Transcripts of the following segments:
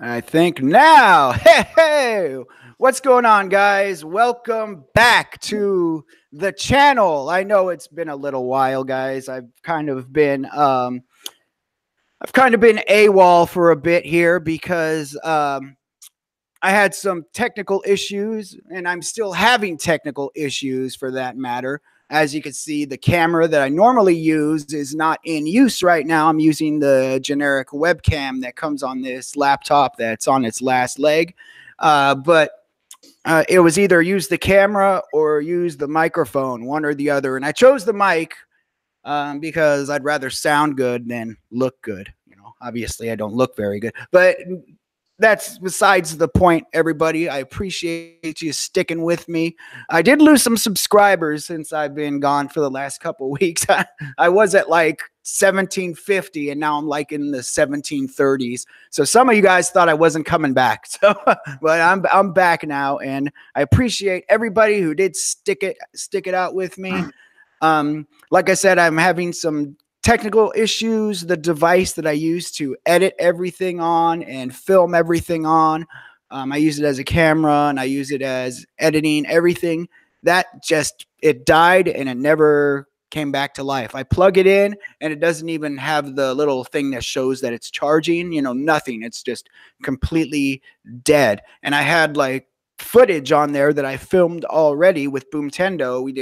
I think now. Hey, what's going on, guys? Welcome back to the channel. I know it's been a little while, guys. I've kind of been AWOL for a bit here because I had some technical issues, and I'm still having technical issues for that matter. As you can see, the camera that I normally use is not in use right now. I'm using the generic webcam that comes on this laptop that's on its last leg. But it was either use the camera or use the microphone, one or the other. And I chose the mic because I'd rather sound good than look good. You know, obviously I don't look very good, but that's besides the point, everybody. I appreciate you sticking with me. I did lose some subscribers since I've been gone for the last couple of weeks. I was at like 1750 and now I'm like in the 1730s. So some of you guys thought I wasn't coming back. So but I'm back now, and I appreciate everybody who did stick it out with me. Like I said, I'm having some technical issues. The device that I use to edit everything on and film everything on, I use it as a camera and I use it as editing everything. It died and it never came back to life. I plug it in and it doesn't even have the little thing that shows that it's charging, nothing. It's just completely dead. And I had like footage on there that I filmed already with Boomtendo. We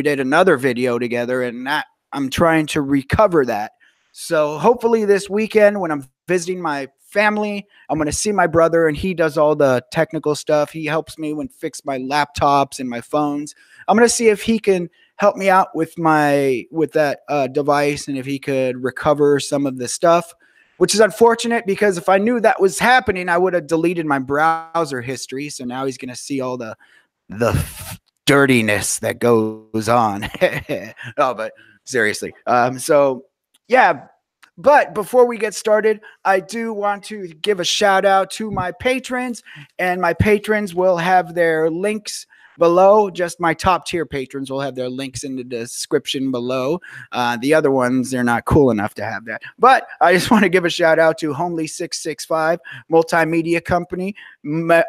did another video together, and I'm trying to recover that. So hopefully this weekend when I'm visiting my family, I'm going to see my brother, and he does all the technical stuff. He helps me fix my laptops and my phones. I'm going to see if he can help me out with that device, and if he could recover some of the stuff, which is unfortunate because if I knew that was happening, I would have deleted my browser history. So now he's going to see all the dirtiness that goes on. Oh, but seriously. So yeah, but before we get started, I do want to give a shout out to my patrons, and my patrons will have their links below. Just my top tier patrons will have their links in the description below. The other ones, they're not cool enough to have that. But I just want to give a shout out to Homely665, Multimedia Company,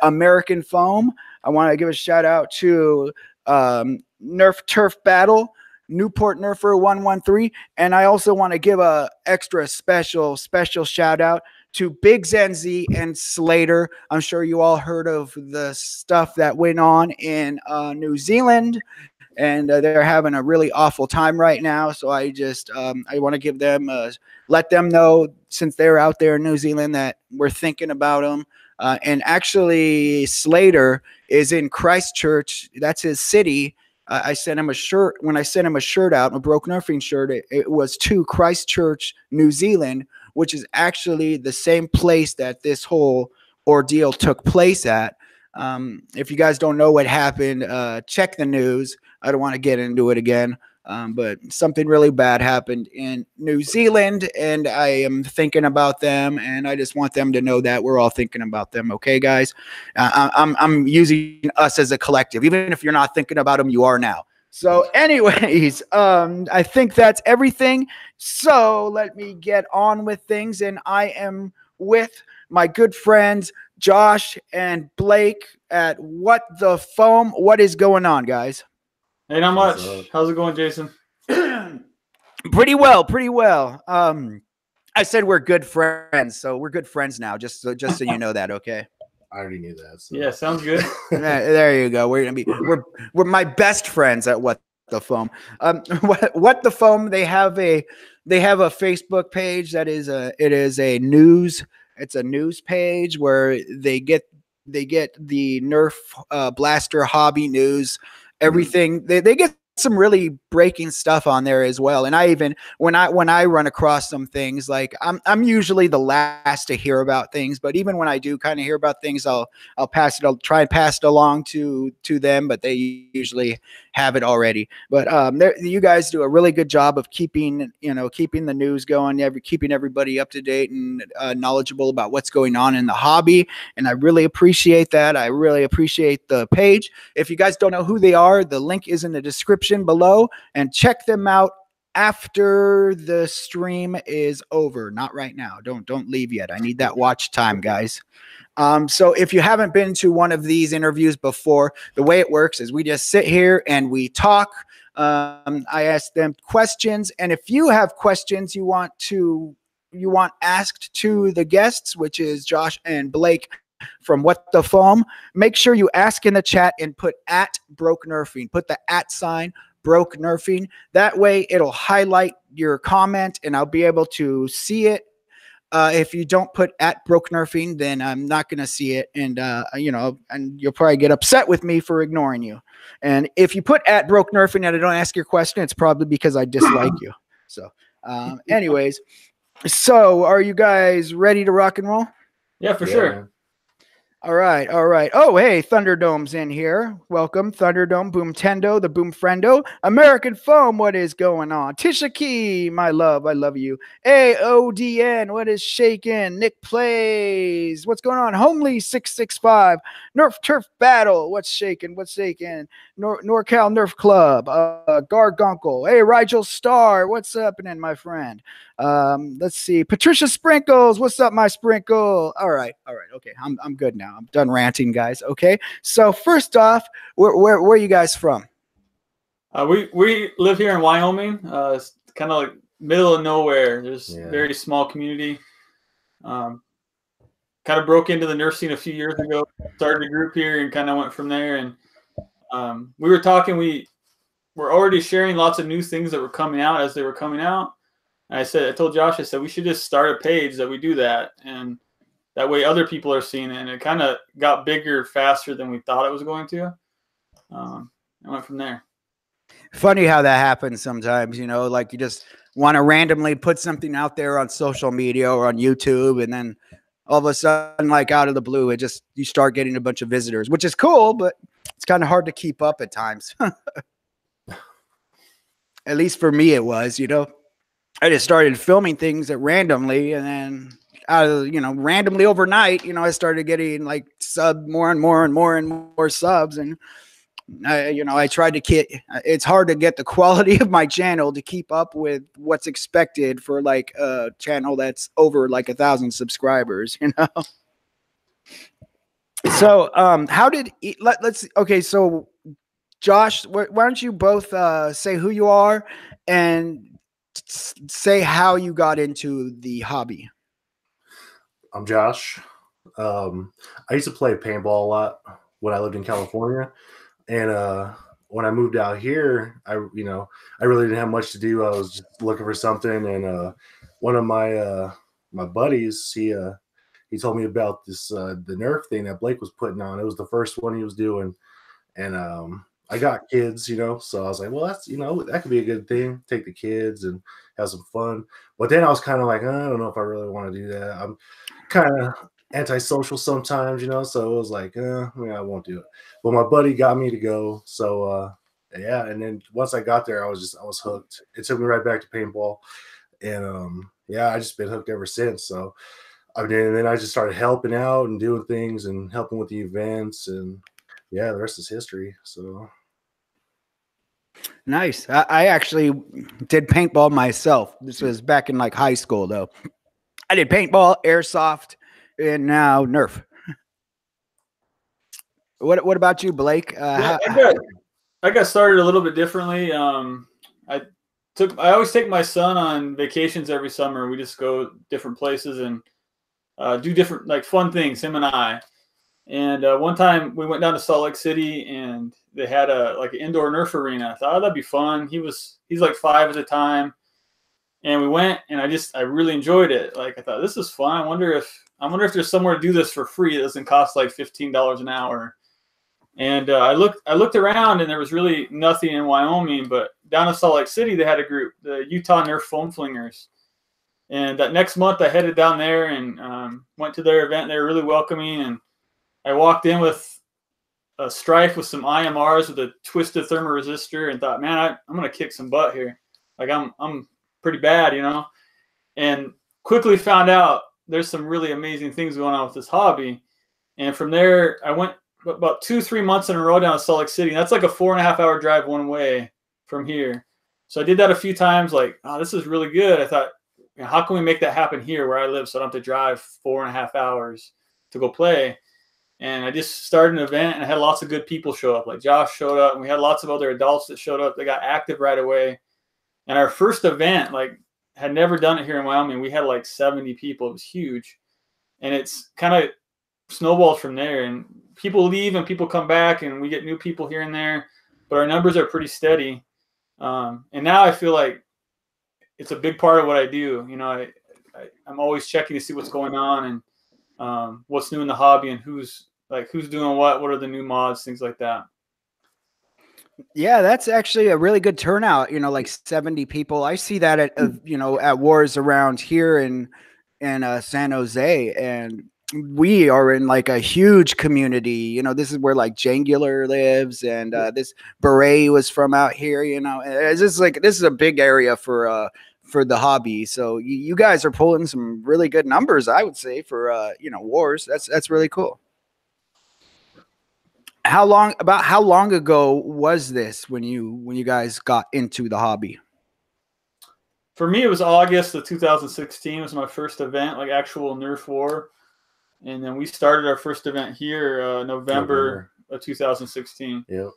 American Foam. I want to give a shout out to NerfTurfBattle, Newport Nerfer113, and I also want to give a extra special shout out to BiggsNZ and Slaedur. I'm sure you all heard of the stuff that went on in New Zealand, and they're having a really awful time right now. So I want to give them let them know, since they're out there in New Zealand, that we're thinking about them. And actually, Slaedur is in Christchurch. That's his city. I sent him a shirt. When I sent him a shirt out, a Broke Nerfing shirt, it was to Christchurch, New Zealand, which is actually the same place that this whole ordeal took place at. If you guys don't know what happened, check the news. I don't want to get into it again, but something really bad happened in New Zealand, and I am thinking about them, and I just want them to know that we're all thinking about them. Okay, guys? I'm using us as a collective. Even if you're not thinking about them, you are now. So anyways, I think that's everything. So let me get on with things. And I am with my good friends, Josh and Blake at What the Foam. What is going on, guys? Hey, not much. How's it going, Jason? Pretty well. I said we're good friends. So we're good friends now, just so you know that, okay? I already knew that. So. Yeah, sounds good. There you go. We're my best friends at What the Foam. What the Foam? They have a Facebook page that is a news page where they get the Nerf blaster hobby news, everything. They get some really breaking stuff on there as well. And I even when I run across some things, like I'm usually the last to hear about things, but even when I do kind of hear about things, I'll try and pass it along to them, but they usually have it already. But you guys do a really good job of keeping the news going, keeping everybody up to date and knowledgeable about what's going on in the hobby. And I really appreciate that. I really appreciate the page. If you guys don't know who they are, the link is in the description below, and check them out after the stream is over. Not right now. Don't leave yet. I need that watch time, guys. So if you haven't been to one of these interviews before, the way it works is we just sit here and we talk. I ask them questions, and if you have questions you want asked to the guests, which is Josh and Blake from What the Foam, make sure you ask in the chat and put @BrokeNerfing. Put the @ Broke Nerfing. That way it'll highlight your comment and I'll be able to see it. If you don't put @Broke Nerfing, then I'm not going to see it. And, and you'll probably get upset with me for ignoring you. And if you put @Broke Nerfing and I don't ask your question, it's probably because I dislike you. So, anyways, so are you guys ready to rock and roll? Yeah, for sure. All right, all right. Oh, hey, Thunderdome's in here. Welcome, Thunderdome, Boomtendo, the Boom Friendo, American Foam, what is going on? Tisha Key, my love, I love you. AODN, what is shaking? Nick Plays, what's going on? Homely665, NerfTurfBattle, what's shaking? What's shaking? NorCal Nerf Club, Gargunkel. Hey, Rigel Star, what's happening, my friend? Let's see. Patricia Sprinkles, what's up, my sprinkle? All right, okay. I'm good now. I'm done ranting, guys. Okay. So first off, where are you guys from? We live here in Wyoming. It's kind of like middle of nowhere. There's a very small community. Kind of broke into the Nerf scene a few years ago. Started a group here and kind of went from there. And we were talking. We were already sharing lots of new things that were coming out as they were coming out. And I told Josh, I said, we should just start a page that we do that. And that way other people are seeing it. And it kind of got bigger faster than we thought it was going to. I went from there. Funny how that happens sometimes, you know, like you just want to randomly put something out there on social media or on YouTube. And then all of a sudden, like out of the blue, you start getting a bunch of visitors, which is cool, but it's kind of hard to keep up at times. At least for me, it was, you know. I just started filming things randomly, and then randomly overnight, I started getting like more and more subs, and I tried to it's hard to get the quality of my channel to keep up with what's expected for like a channel that's over like 1,000 subscribers, So, okay. So Josh, why don't you both say who you are and say how you got into the hobby. I'm Josh. I used to play paintball a lot when I lived in California, and when I moved out here, I really didn't have much to do. I was just looking for something, and one of my buddies, he told me about this the Nerf thing that Blake was putting on. It was the first one he was doing, and I got kids, so I was like, well, that's, that could be a good thing. Take the kids and have some fun. But then I was kind of like, I don't know if I really want to do that. I'm kind of antisocial sometimes, so it was like, I won't do it. But my buddy got me to go. So, yeah. And then once I got there, I was hooked. It took me right back to paintball. And, yeah, I just been hooked ever since. So, and then I just started helping out and doing things and helping with the events, and yeah, the rest is history. So nice. I actually did paintball myself. This was back in like high school, though. I did paintball, airsoft, and now Nerf. What about you, Blake? I got started a little bit differently. I always take my son on vacations every summer. We just go different places and do different like fun things, him and I. And one time we went down to Salt Lake City and they had an indoor Nerf arena. I thought, oh, that'd be fun. He's like 5 at the time. And we went, and I really enjoyed it. Like, I thought, this is fun. I wonder if there's somewhere to do this for free. It doesn't cost like $15 an hour. And I looked around, and there was really nothing in Wyoming. But down in Salt Lake City, they had a group, the Utah Nerf Foam Flingers. And that next month, I headed down there and went to their event. They were really welcoming, and I walked in with a strife with some IMRs with a twisted thermoresistor and thought, man, I'm going to kick some butt here. Like I'm pretty bad, and quickly found out there's some really amazing things going on with this hobby. And from there, I went about 2-3 months in a row down to Salt Lake City. That's like a 4.5-hour drive one way from here. So I did that a few times. Like, oh, this is really good. I thought, you know, how can we make that happen here where I live so I don't have to drive 4.5 hours to go play? And I just started an event and I had lots of good people show up. Like Josh showed up and we had lots of other adults that showed up. They got active right away. And our first event, like, had never done it here in Wyoming. We had like 70 people. It was huge. And it's kind of snowballed from there. And people leave and people come back and we get new people here and there. But our numbers are pretty steady. And now I feel like it's a big part of what I do. You know, I'm always checking to see what's going on and what's new in the hobby and who's doing what are the new mods, things like that. Yeah, that's actually a really good turnout. You know, like 70 people. I see that at you know, at wars around here in San Jose, and we are in like a huge community. You know, this is where like Jangular lives, and this Beret was from out here. You know, it's just like this is a big area for the hobby. So you guys are pulling some really good numbers, I would say, for you know, wars. That's really cool. How long ago was this when you guys got into the hobby? For me, it was August of 2016 was my first event, like actual Nerf war. And then we started our first event here November of 2016. Yep.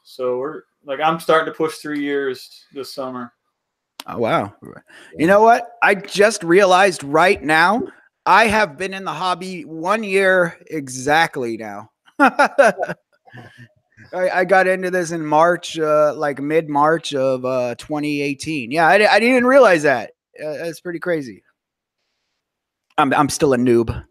So I'm starting to push 3 years this summer. Oh, wow. You know what? I just realized right now I have been in the hobby 1 year exactly now. I got into this in March, like mid-March of 2018. Yeah, I didn't even realize that. That's pretty crazy. I'm still a noob.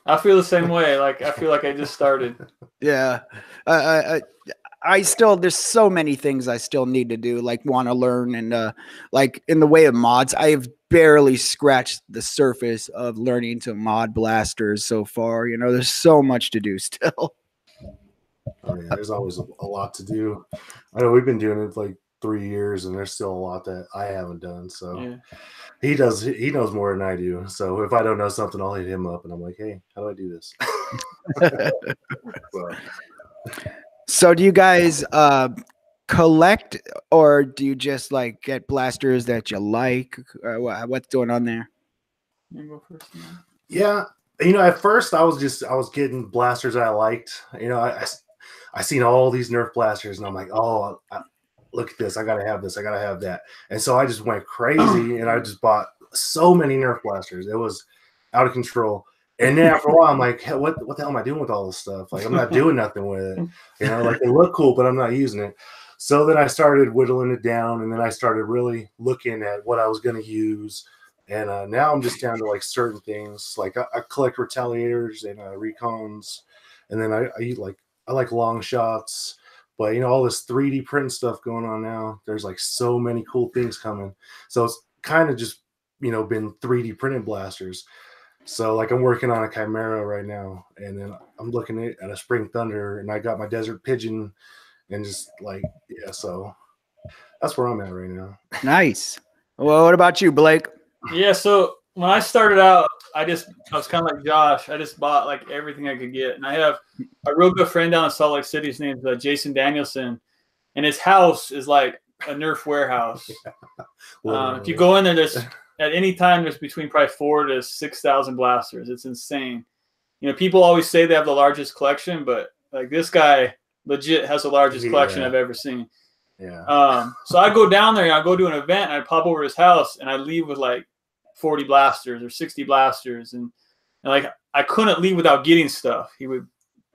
I feel the same way. Like I feel like I just started. Yeah, I still, there's so many things I still need to do, like want to learn, and like in the way of mods, I have barely scratched the surface of learning to mod blasters so far. You know, there's so much to do still. Oh, yeah, there's always a lot to do. I know we've been doing it like 3 years, and there's still a lot that I haven't done. So yeah. He knows more than I do. So if I don't know something, I'll hit him up, and I'm like, hey, how do I do this? So do you guys collect, or do you just like get blasters that you like? What's going on there? You go first, man. Yeah, you know, at first I was getting blasters I liked. You know, I seen all these Nerf blasters, and I'm like, oh, look at this! I gotta have this! I gotta have that! And so I just went crazy, and I just bought so many Nerf blasters. It was out of control. And then after a while, I'm like, hey, what the hell am I doing with all this stuff? Like, I'm not doing nothing with it. You know, like they look cool, but I'm not using it. So then I started whittling it down, and then I started really looking at what I was going to use. And now I'm just down to like certain things. Like I collect retaliators and recons, and then I like long shots. But you know, all this 3D print stuff going on now. There's like so many cool things coming. So it's kind of just, you know, been 3D printed blasters. So like I'm working on a Chimera right now, and then I'm looking at a Spring Thunder, and I got my Desert Pigeon, and just like, yeah, so that's where I'm at right now. Nice. Well, what about you, Blake? Yeah, so when I started out, I was kind of like Josh. I just bought like everything I could get, and I have a real good friend down in Salt Lake City. His name's Jason Danielson, and his house is like a Nerf warehouse. If you go in there, at any time, there's between probably 4,000 to 6,000 blasters. It's insane. You know, people always say they have the largest collection, but like this guy legit has the largest collection I've ever seen. Yeah. So I go down there and I go to an event and I pop over his house and I leave with like 40 blasters or 60 blasters. And like I couldn't leave without getting stuff. He would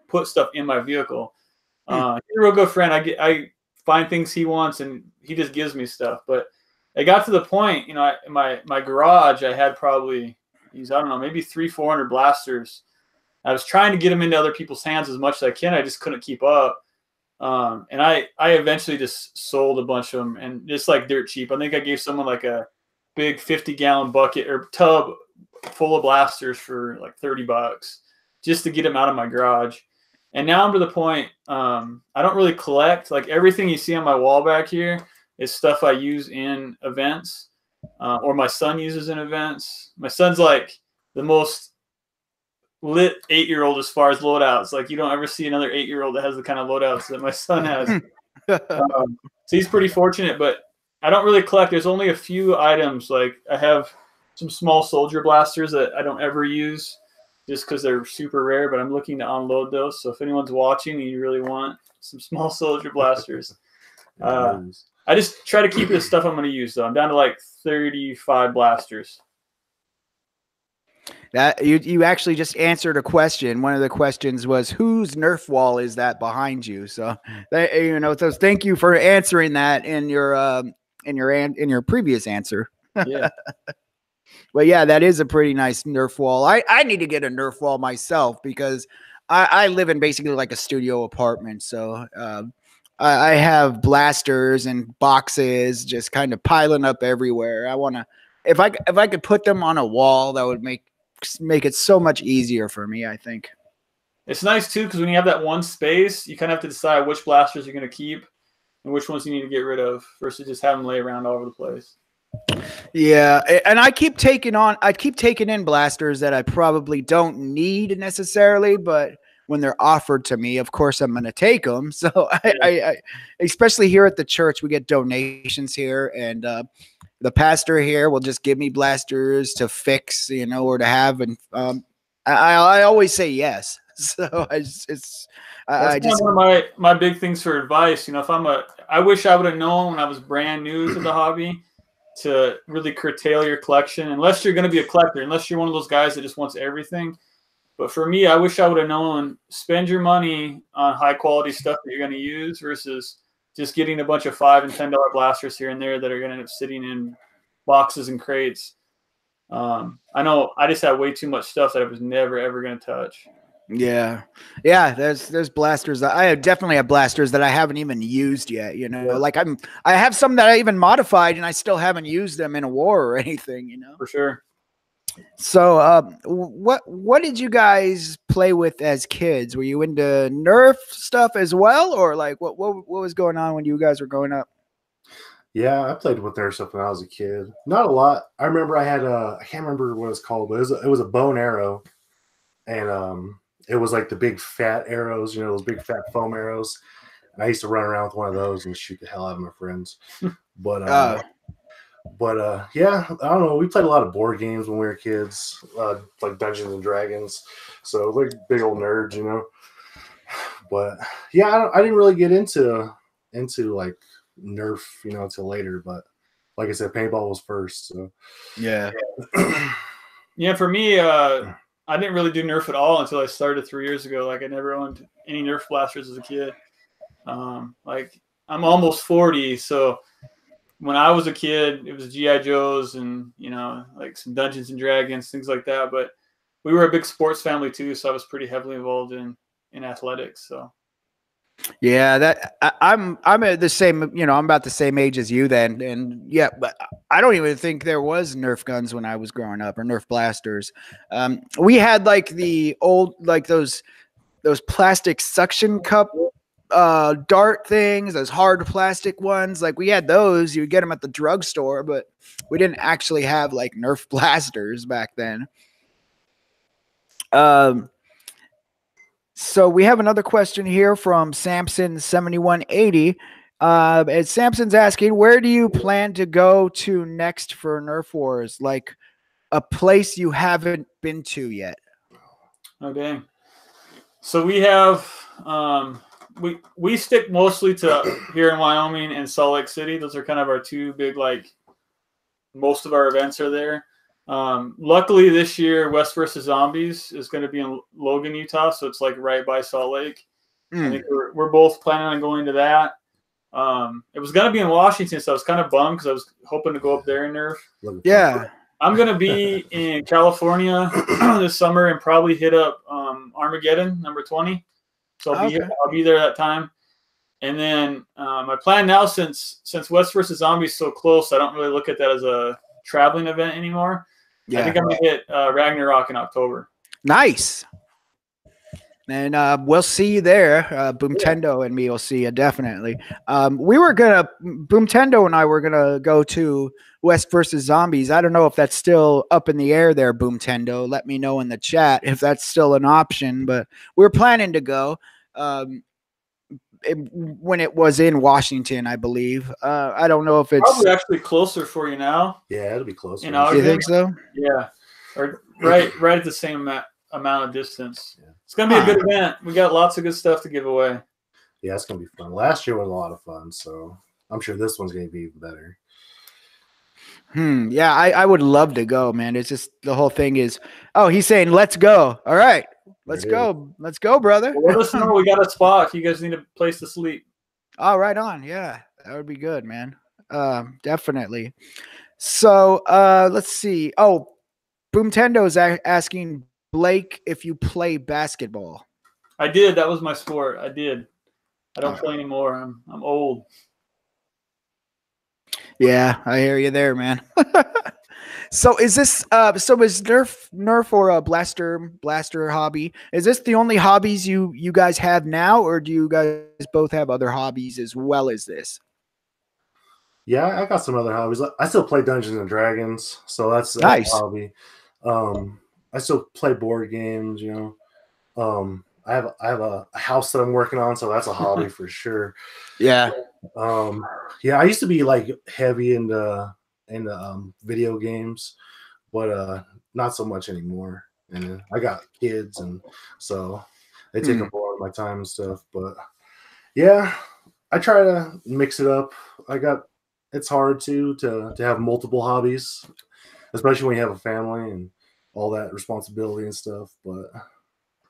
put stuff in my vehicle. He's a real good friend. I find things he wants and he just gives me stuff. But it got to the point, you know, in my garage, I had probably, I don't know, maybe 300-400 blasters. I was trying to get them into other people's hands as much as I can. I just couldn't keep up. And I eventually just sold a bunch of them, and just like dirt cheap. I think I gave someone like a big 50-gallon bucket or tub full of blasters for like $30 just to get them out of my garage. And now I'm to the point, I don't really collect. Like everything you see on my wall back here is stuff I use in events, or my son uses in events. My son's like the most lit 8-year-old as far as loadouts. Like you don't ever see another 8-year-old that has the kind of loadouts that my son has. So he's pretty fortunate. But I don't really collect. There's only a few items. Like I have some small soldier blasters that I don't ever use just because they're super rare, but I'm looking to unload those. So if anyone's watching and you really want some small soldier blasters, I just try to keep the stuff I'm going to use, though. I'm down to like 35 blasters. That you actually just answered a question. One of the questions was, whose Nerf wall is that behind you? So, so thank you for answering that in your previous answer. Yeah. Well, yeah, that is a pretty nice Nerf wall. I need to get a Nerf wall myself because I live in basically like a studio apartment. So I have blasters and boxes just kind of piling up everywhere. I want to, if I could put them on a wall, that would make it so much easier for me, I think. It's nice too because when you have that one space, you kind of have to decide which blasters you're going to keep and which ones you need to get rid of versus just have them lay around all over the place. Yeah, and I keep taking in blasters that I probably don't need necessarily, but when they're offered to me, of course I'm going to take them. So I especially here at the church, we get donations here, and the pastor here will just give me blasters to fix, or to have, and I always say yes. So that's one of my big things for advice. I wish I would have known when I was brand new to the hobby to really curtail your collection, unless you're going to be a collector, unless you're one of those guys that just wants everything. But for me, I wish I would have known, spend your money on high quality stuff that you're going to use versus just getting a bunch of $5 and $10 blasters here and there that are going to end up sitting in boxes and crates. I know I just had way too much stuff that I was never, ever going to touch. Yeah. There's blasters that I definitely have blasters that I haven't even used yet. Like I have some that I even modified and I still haven't used them in a war or anything. For sure. So, what did you guys play with as kids? Were you into Nerf stuff as well, or like what was going on when you guys were growing up? Yeah, I played with Nerf stuff when I was a kid. Not a lot. I remember I had I can't remember what it's called, but it was a bow and arrow, and it was like the big fat arrows, those big fat foam arrows. And I used to run around with one of those and shoot the hell out of my friends. But yeah, I don't know. We played a lot of board games when we were kids, like Dungeons and Dragons. So like big old nerds, But yeah, I didn't really get into like Nerf, until later. But like I said, paintball was first. So yeah, yeah. For me, I didn't really do Nerf at all until I started 3 years ago. Like I never owned any Nerf blasters as a kid. Like I'm almost 40, so when I was a kid, it was G.I. Joes and, like some Dungeons and Dragons, things like that. But we were a big sports family too, so I was pretty heavily involved in athletics. So yeah, I'm at the same, I'm about the same age as you then. And yeah, but I don't even think there was Nerf guns when I was growing up, or Nerf blasters. We had like the old, like those plastic suction cup dart things, those hard plastic ones. Like we had those, you would get them at the drugstore, but we didn't actually have like Nerf blasters back then. So we have another question here from Samson7180. And Samson's asking, where do you plan to go to next for Nerf Wars? Like a place you haven't been to yet? Okay. So we have, we stick mostly to here in Wyoming and Salt Lake City. Those are kind of our two big, like most of our events are there. Luckily this year, West vs. Zombies is going to be in Logan, Utah. So it's like right by Salt Lake. I think we're both planning on going to that. It was going to be in Washington, so I was kind of bummed because I was hoping to go up there and Nerf. Yeah. I'm going to be in California this summer and probably hit up Armageddon number 20. So I'll be there that time. And then my plan now, since West vs. Zombies is so close, I don't really look at that as a traveling event anymore. Yeah. I think I'm going to hit Ragnarok in October. Nice. And we'll see you there. Boomtendo and me will see you definitely. Boomtendo and I were gonna go to West vs. Zombies. I don't know if that's still up in the air there, Boomtendo. Let me know in the chat if that's still an option. But we're planning to go. when it was in Washington, I believe. I don't know if it's probably actually closer for you now. Yeah, it'll be closer. You know, you think so? Yeah, or right at the same amount of distance. Yeah. It's gonna be a good event. We got lots of good stuff to give away. Yeah, it's gonna be fun. Last year was a lot of fun, so I'm sure this one's gonna be even better. Yeah, I would love to go, man. It's just the whole thing is, oh, he's saying, let's go. All right, let's go. Let's go, brother. Well, let us know. We got a spot. You guys need a place to sleep. Oh, right on. Yeah, that would be good, man. Definitely. So let's see. Oh, Boomtendo's asking Blake if you play basketball. I did. That was my sport. I did. I don't play anymore. I'm old. Yeah, I hear you there, man. So is this so is Nerf or a blaster hobby? Is this the only hobbies you guys have now, or do you guys both have other hobbies as well as this? Yeah, I got some other hobbies. I still play Dungeons and Dragons, so that's nice. a hobby. I still play board games, you know. I have a house that I'm working on, so that's a hobby for sure. Yeah. Yeah, I used to be like heavy into video games, but not so much anymore. And I got kids, and so they take up a lot of my time and stuff. But yeah, I try to mix it up. It's hard to have multiple hobbies, especially when you have a family and all that responsibility and stuff. But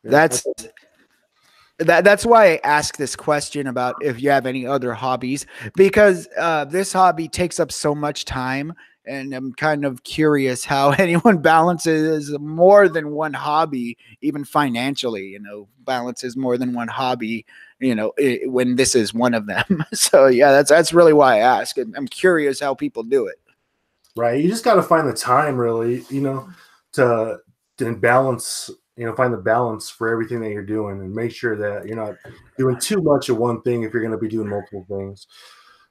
yeah, that's why I ask this question about if you have any other hobbies, because this hobby takes up so much time, and I'm kind of curious how anyone balances more than one hobby, even financially, you know, balances more than one hobby, you know, when this is one of them. So yeah, that's really why I ask. I'm curious how people do it. Right. You just got to find the time, really, you know, to balance, you know, find the balance for everything that you're doing, and make sure that you're not doing too much of one thing if you're going to be doing multiple things.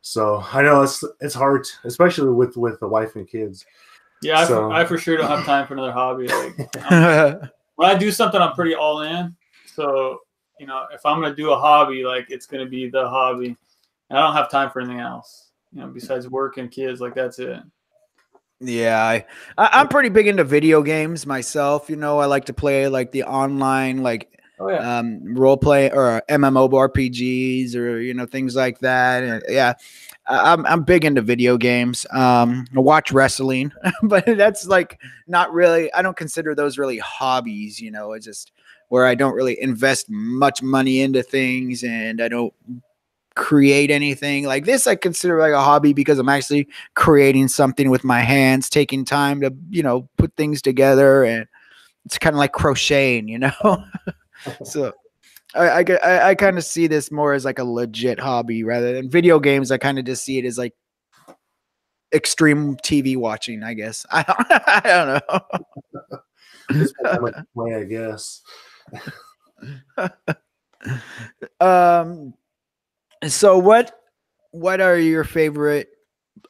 So I know it's hard, especially with the wife and kids. Yeah, so, I for sure don't have time for another hobby. Like, when I do something, I'm pretty all in. So, you know, if I'm going to do a hobby, like, it's going to be the hobby. And I don't have time for anything else, you know, besides work and kids. Like, that's it. Yeah, I'm pretty big into video games myself. You know, I like to play like the online, like role play or MMORPGs or, you know, things like that. And yeah, I'm big into video games. I watch wrestling, but that's like not really. I don't consider those really hobbies. You know, it's just where I don't really invest much money into things, and I don't create anything like this. I consider like a hobby because I'm actually creating something with my hands, taking time to, you know, put things together, and it's kind of like crocheting, you know. So I kind of see this more as like a legit hobby rather than video games. I kind of just see it as like extreme TV watching, I guess. I don't know. Way, I guess. So what are your favorite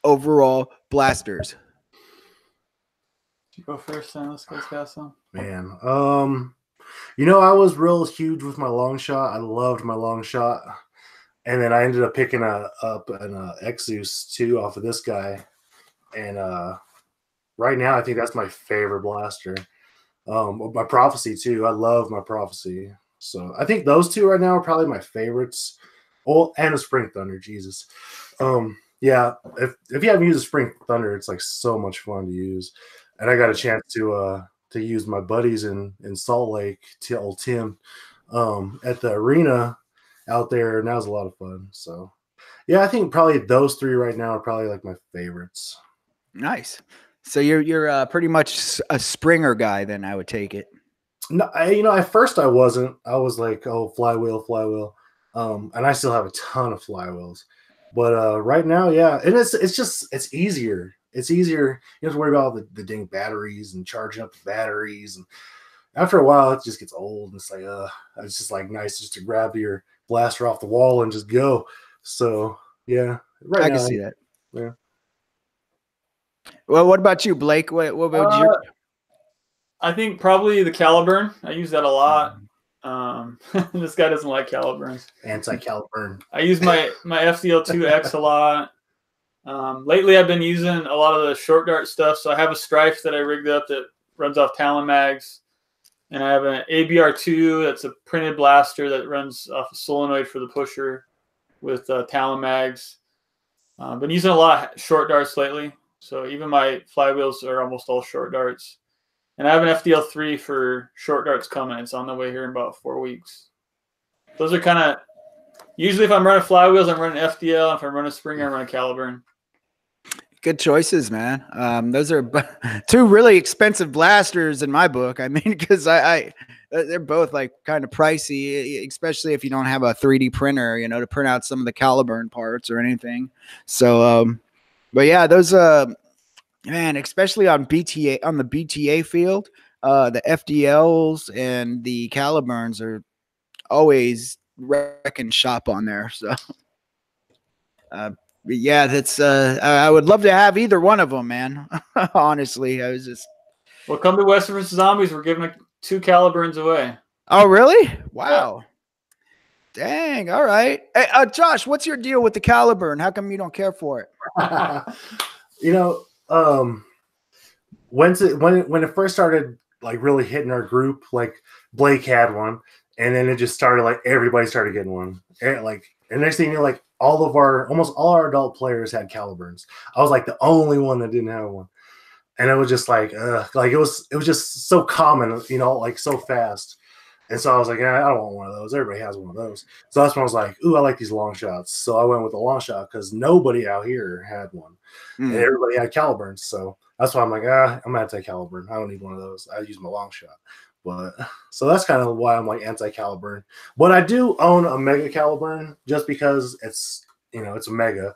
overall blasters? You go first, then. Let's go, some. Man, you know, I was real huge with my long shot. I loved my long shot, and then I ended up picking up an Exus too off of this guy, and right now I think that's my favorite blaster. My Prophecy too. I love my Prophecy. So I think those two right now are probably my favorites. Oh, and a Spring Thunder, Jesus. Yeah, if you haven't used a Spring Thunder, it's like so much fun to use. And I got a chance to use my buddies in Salt Lake, Tim, at the arena out there, and that was a lot of fun. So yeah, I think probably those three right now are probably like my favorites. Nice. So you're pretty much a Springer guy then, I would take it. No, you know, at first I wasn't. I was like, oh, flywheel. And I still have a ton of flywheels, but right now, yeah, and it's easier. It's easier. You don't have to worry about the dang batteries and charging up the batteries. And after a while, it just gets old. And it's like, it's just like nice just to grab your blaster off the wall and just go. So yeah, right I now, can see that. Yeah. Well, what about you, Blake? What about you? I think probably the Caliburn. I use that a lot. This guy doesn't like caliburns. Anti-caliburn. I use my FDL2X a lot. Lately, I've been using a lot of the short dart stuff. So I have a Strife that I rigged up that runs off Talon mags. And I have an ABR2 that's a printed blaster that runs off a solenoid for the pusher with Talon mags. Been using a lot of short darts lately. So even my flywheels are almost all short darts. And I have an FDL3 for short darts coming. It's on the way here in about 4 weeks. Those are kind of, usually if I'm running flywheels, I'm running FDL. If I'm running Springer, I'm running Caliburn. Good choices, man. Those are two really expensive blasters in my book. I mean, because they're both like kind of pricey, especially if you don't have a 3D printer, you know, to print out some of the Caliburn parts or anything. So, but yeah, those, man, especially on BTA, on the BTA field, the FDLs and the Caliburns are always wrecking shop on there. So, yeah, that's I would love to have either one of them, man. Honestly, I was just. Well, come to Western vs. Zombies. We're giving 2 Caliburns away. Oh, really? Wow. Yeah. Dang. All right. Hey, Josh, what's your deal with the Caliburn? How come you don't care for it? You know, when it first started, like really hitting our group, like Blake had one, and then it just started like everybody started getting one. And next thing you know, like almost all our adult players had Caliburns. I was like the only one that didn't have one, and it was just like it was just so common, you know, like so fast. And so I was like, I don't want one of those. Everybody has one of those. So that's when I was like, ooh, I like these long shots. So I went with the long shot because nobody out here had one, and everybody had Caliburns. So that's why I'm like, I'm gonna take Caliburn. I don't need one of those. I use my long shot. But so that's kind of why I'm like anti-Caliburn. But I do own a Mega Caliburn just because it's, you know, it's a Mega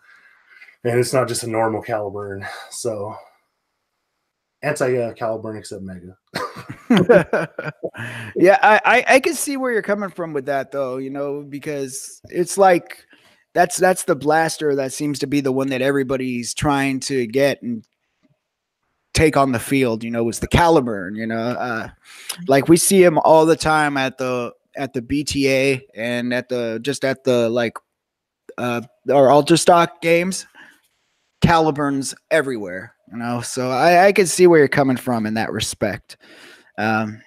and it's not just a normal Caliburn. So anti-Caliburn except Mega. Yeah, I can see where you're coming from with that though, you know, because it's like that's the blaster that seems to be the one that everybody's trying to get and take on the field, you know, is the Caliburn, you know, like we see him all the time at the BTA and at the like our ultra stock games. Caliburns everywhere, you know, so I can see where you're coming from in that respect. I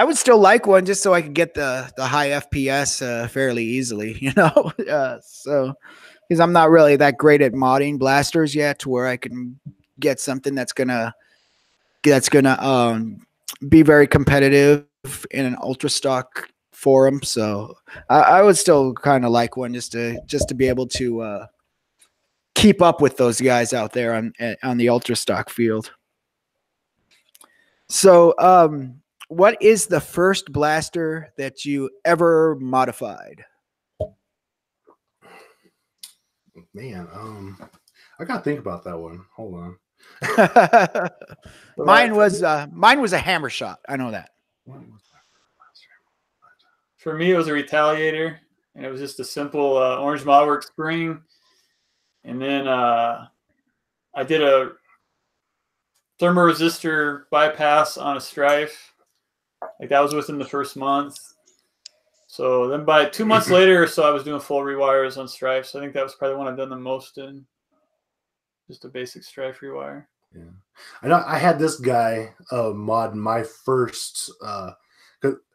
would still like one just so I could get the high FPS fairly easily, you know, so because I'm not really that great at modding blasters yet to where I can get something that's gonna be very competitive in an ultra stock forum. So I would still kind of like one just to be able to keep up with those guys out there on the ultra stock field. So what is the first blaster that you ever modified? Man, I gotta think about that one. Hold on. Mine was a hammer shot. I know that. For me, it was a Retaliator, and it was just a simple Orange Modwork spring. And then I did a thermoresistor bypass on a Strife. Like that was within the first month. So then by 2 months later or so, I was doing full rewires on Strife. So I think that was probably the one I've done the most in. Just a basic Strife rewire. Yeah, I know. I had this guy mod my first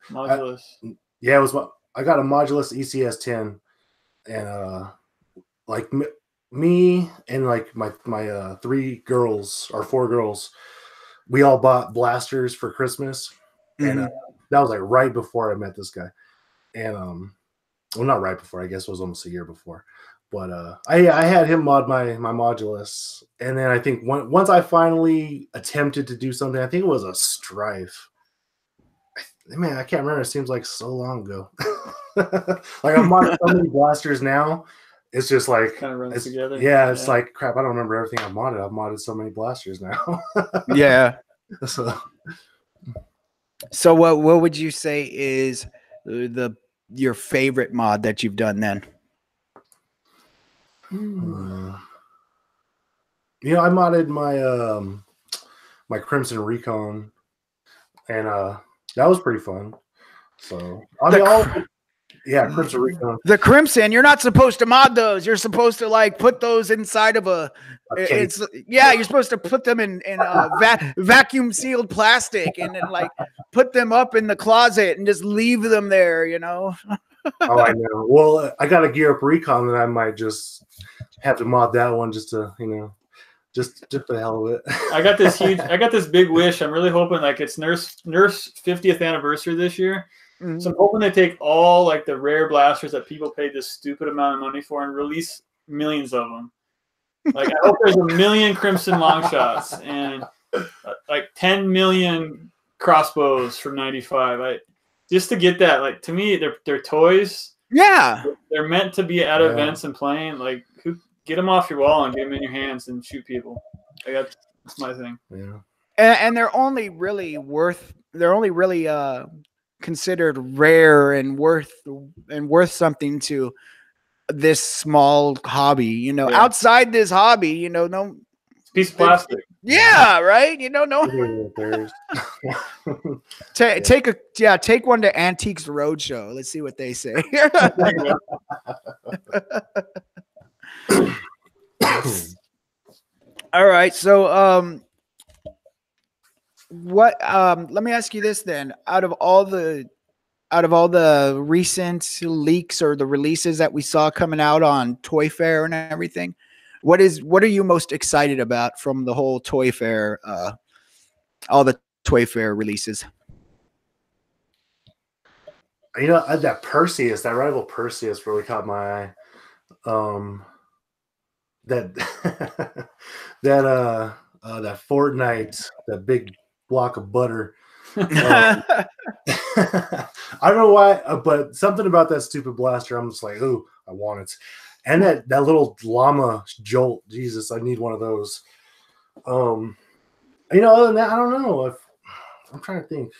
Modulus. Yeah, it was. I got a Modulus ECS 10, and like me and like my 3 girls or 4 girls, we all bought blasters for Christmas, and that was like right before I met this guy, and well, not right before. I guess it was almost a year before. But I had him mod my Modulus, and then I think once I finally attempted to do something, I think it was a Strife. Man, I can't remember. It seems like so long ago. Like I'm modding so many blasters now. It's just like kind of runs together. Yeah, it's like crap. I don't remember everything I've modded. I've modded so many blasters now. Yeah. So what would you say is your favorite mod that you've done then? You know, I modded my my Crimson Recon, and that was pretty fun. So I mean, Crimson Recon. The Crimson, you're not supposed to mod those. You're supposed to like put those inside of you're supposed to put them in vacuum sealed plastic and then like put them up in the closet and just leave them there, you know. Oh, I know. Well, I got to gear up Recon, and I might just have to mod that one just to, you know, just for the hell of it. I got this big wish. I'm really hoping like it's Nerf's 50th anniversary this year. Mm-hmm. So I'm hoping they take all like the rare blasters that people paid this stupid amount of money for and release millions of them. Like I hope there's 1 million Crimson long shots and like 10 million crossbows from '95. Just to get that, like to me, they're toys. Yeah, they're meant to be at events and playing. Like, get them off your wall and get them in your hands and shoot people. Like, that's my thing. Yeah, and they're only really considered rare and worth something to this small hobby. You know, outside this hobby, you know, no. Piece of plastic. Yeah, right. You know, no. Take one to Antiques Roadshow. Let's see what they say. All right. So, let me ask you this then. Out of all the recent leaks or the releases that we saw coming out on Toy Fair and everything, what are you most excited about from the whole Toy Fair, all the Toy Fair releases? You know, that rival Perseus really caught my eye. That Fortnite, that big block of butter. I don't know why, but something about that stupid blaster, I'm just like, ooh, I want it. And that little llama jolt, Jesus, I need one of those. You know, other than that, I don't know. I'm trying to think.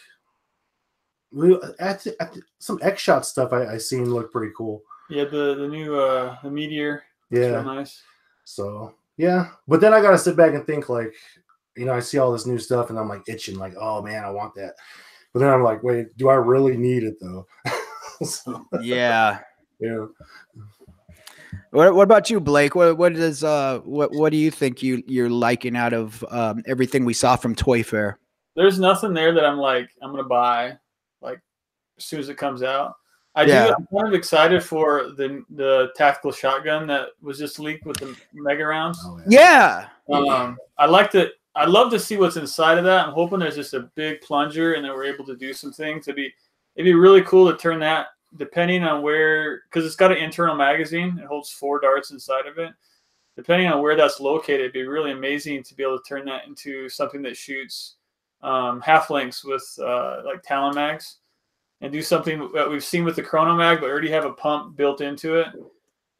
Some X-Shot stuff I seen look pretty cool. Yeah, the new the Meteor. Yeah, nice. So yeah, but then I gotta sit back and think, like, you know, I see all this new stuff and I'm like itching, like, oh man, I want that. But then I'm like, wait, do I really need it though? So, yeah. What about you, Blake? What do you think you're liking out of everything we saw from Toy Fair? There's nothing there that I'm like I'm gonna buy like as soon as it comes out. I'm kind of excited for the tactical shotgun that was just leaked with the mega rounds. Oh, yeah. I'd love to see what's inside of that. I'm hoping there's just a big plunger and that we're able to do some things. It'd be really cool to turn that, depending on where, because it's got an internal magazine. It holds 4 darts inside of it. Depending on where that's located, it'd be really amazing to be able to turn that into something that shoots half lengths with like Talon mags, and do something that we've seen with the Chrono Mag, but already have a pump built into it.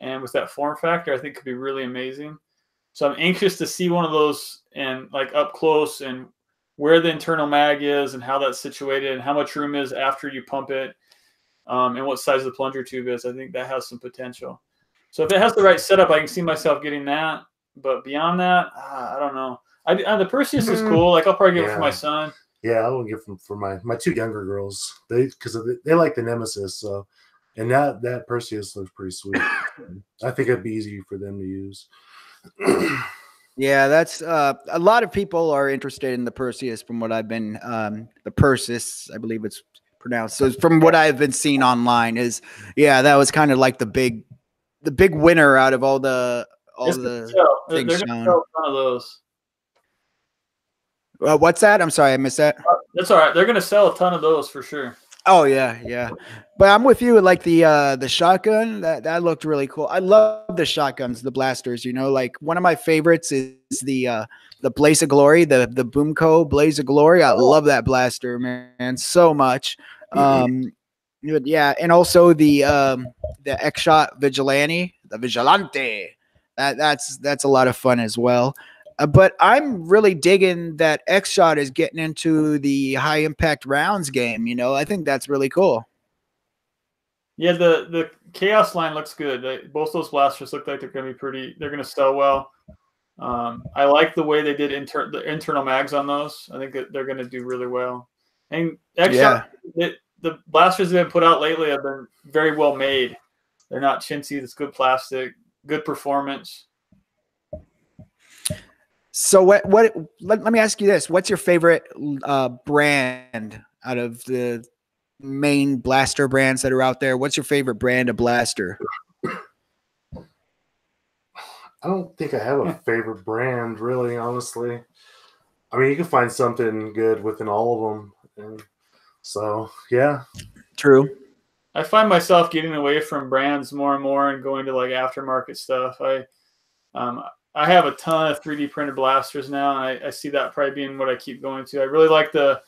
And with that form factor, I think could be really amazing. So I'm anxious to see one of those and like up close and where the internal mag is and how that's situated and how much room is after you pump it, and what size the plunger tube is. I think that has some potential. So if it has the right setup, I can see myself getting that. But beyond that, I don't know. The Perseus is cool. Like I'll probably get it for my son. Yeah, I will get them for my 2 younger girls. Because they like the Nemesis. So, and that Perseus looks pretty sweet. I think it'd be easy for them to use. Yeah, that's a lot of people are interested in the Perseus from what I've been the Perseus, I believe it's pronounced. So from what I've been seeing online is that was kind of like the big winner out of all the things shown. Sell a ton of those. What's that? I'm sorry, I missed that. That's all right. They're gonna sell a ton of those for sure. Oh yeah. But I'm with you. Like the shotgun, that looked really cool. I love the shotguns, the blasters. You know, like one of my favorites is the Blaze of Glory, the Boomco Blaze of Glory. I love that blaster, man, so much. Yeah, and also the X-Shot Vigilante, the Vigilante. That's a lot of fun as well. But I'm really digging that X-Shot is getting into the high impact rounds game. You know, I think that's really cool. Yeah, the Chaos line looks good. Both those blasters look like they're going to be pretty. They're going to sell well. I like the way they did the internal mags on those. I think that they're going to do really well. And X-Shot, the blasters that have been put out lately have been very well made. They're not chintzy. It's good plastic, good performance. So let me ask you this. What's your favorite brand out of the main blaster brands that are out there? What's your favorite brand of blaster? I don't think I have a favorite brand, really, honestly. I mean, you can find something good within all of them. And so, yeah. True. I find myself getting away from brands more and more and going to like aftermarket stuff. I have a ton of 3D printed blasters now, and I see that probably being what I keep going to. I really like the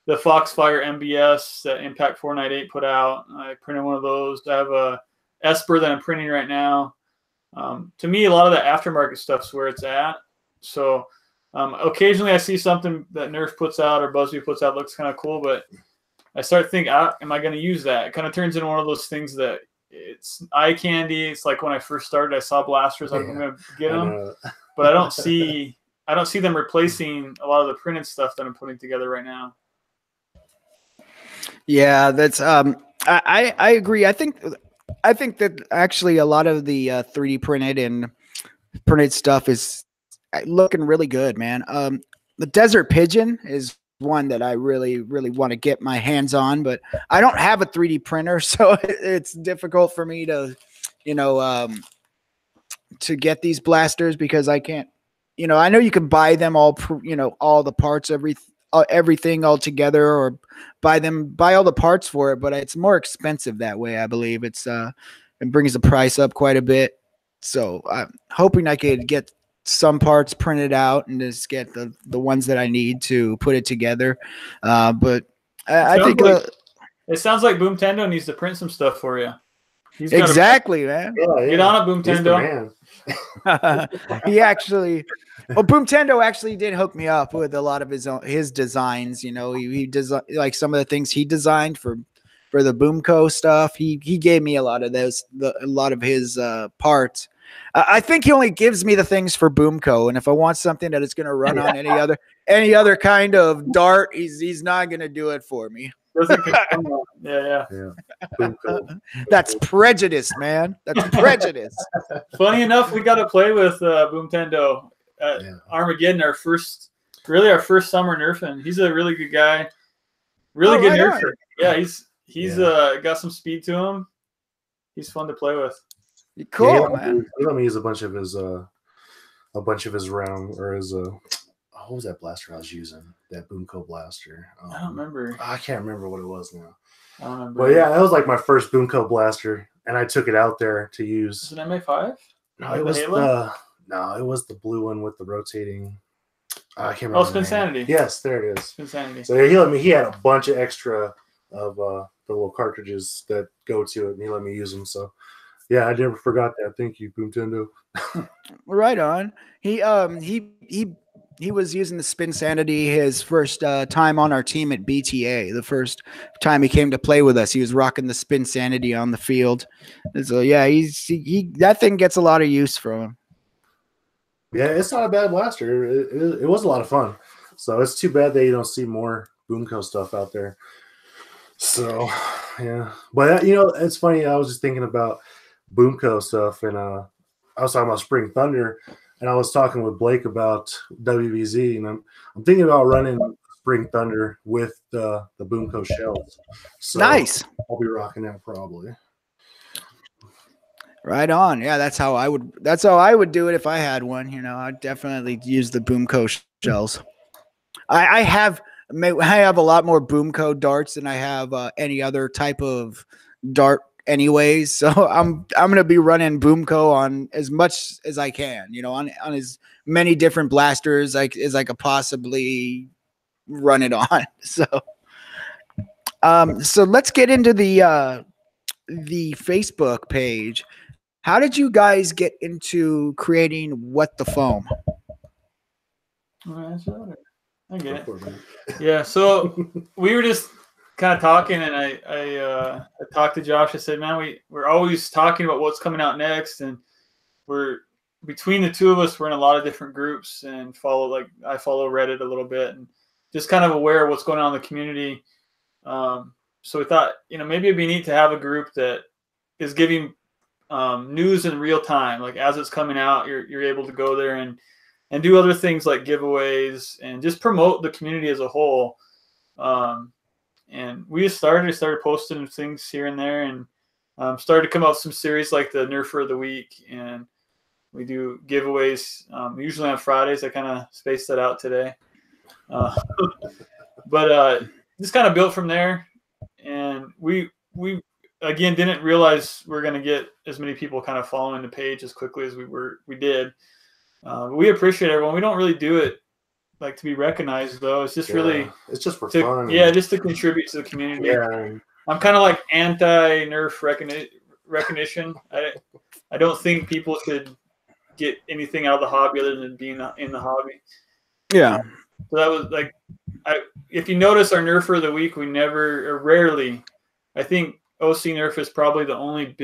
Foxfire MBS that Impact 498 put out. I printed one of those. I have a Esper that I'm printing right now. To me, a lot of the aftermarket stuff's where it's at. So occasionally I see something that Nerf puts out or Busby puts out looks kind of cool, but I start thinking, am I going to use that? It kind of turns into one of those things that it's eye candy. It's like when I first started, I saw blasters, I'm going to get them, but I don't see them replacing a lot of the printed stuff that I'm putting together right now. Yeah, that's I agree. I think that actually a lot of the 3D printed stuff is looking really good, man. The Desert Pigeon is one that I really want to get my hands on, but I don't have a 3D printer, so it's difficult for me to, to get these blasters because I can't, I know you can buy them all, all the parts, everything all together, or buy all the parts for it, but it's more expensive that way. I believe it brings the price up quite a bit. So I'm hoping I could get some parts printed out and just get the ones that I need to put it together. But I think it sounds like Boomtendo needs to print some stuff for you. Exactly, man. Yeah. Get on it, Boomtendo. Boomtendo actually did hook me up with a lot of his designs. He designed like some of the things he designed for the Boomco stuff. He gave me a lot of his parts. I think he only gives me the things for Boomco, and if I want something that is going to run on any other kind of dart, he's not going to do it for me. Yeah. That's prejudice, man. That's prejudice. Funny enough, we got to play with Boomtendo at Armageddon, our first summer nerfing. He's a really good guy, really good nerfer. Yeah, he's got some speed to him. He's fun to play with. Cool, man. He let me use a bunch of his round or his what was that blaster I was using? That Boomco blaster. I don't remember. I can't remember what it was now. I don't remember. But yeah, that was like my first Boomco blaster, and I took it out there to use. Is it an MA5? No, it was the blue one with the rotating. I can't remember. Oh, Spinsanity. Yes, there it is. Spinsanity. So he had a bunch of extra of the little cartridges that go to it, and he let me use them. So yeah, I never forgot that. Thank you, Boomtendo. Right on. He was using the Spinsanity his first time on our team at BTA. The first time he came to play with us, he was rocking the Spinsanity on the field. And so yeah, that thing gets a lot of use from him. Yeah, it's not a bad blaster. It was a lot of fun. So it's too bad that you don't see more Boomco stuff out there. So yeah, but it's funny. I was just thinking about Boomco stuff, and I was talking about Spring Thunder. And I was talking with Blake about WBZ, and I'm thinking about running Spring Thunder with the Boomco shells. So nice. I'll be rocking that probably. Right on. Yeah, that's how I would do it if I had one. I'd definitely use the Boomco shells. I have a lot more Boomco darts than I have any other type of dart anyways, so I'm gonna be running Boomco on as much as I can, on as many different blasters as I could possibly run it on. So let's get into the Facebook page. How did you guys get into creating What the Foam? I get it. Yeah, so we were just kind of talking, and I talked to Josh. I said, man, we're always talking about what's coming out next, and we're between the two of us, we're in a lot of different groups and I follow Reddit a little bit and just kind of aware of what's going on in the community. So we thought, maybe it'd be neat to have a group that is giving news in real time. Like as it's coming out, you're able to go there and do other things like giveaways and just promote the community as a whole. And we just started posting things here and there, and started to come out with some series like the Nerfer of the Week, and we do giveaways usually on Fridays. I kind of spaced that out today, but just kind of built from there. And we again didn't realize we are going to get as many people kind of following the page as quickly as we did. But we appreciate everyone. We don't really do it like to be recognized, though. It's just really it's just for fun. Yeah, just to contribute to the community. Yeah. I'm kind of like anti-NERF recognition. I don't think people should get anything out of the hobby other than being in the hobby. Yeah. So that was like, if you notice our Nerfer of the Week, we never or rarely, I think OC Nerf is probably the only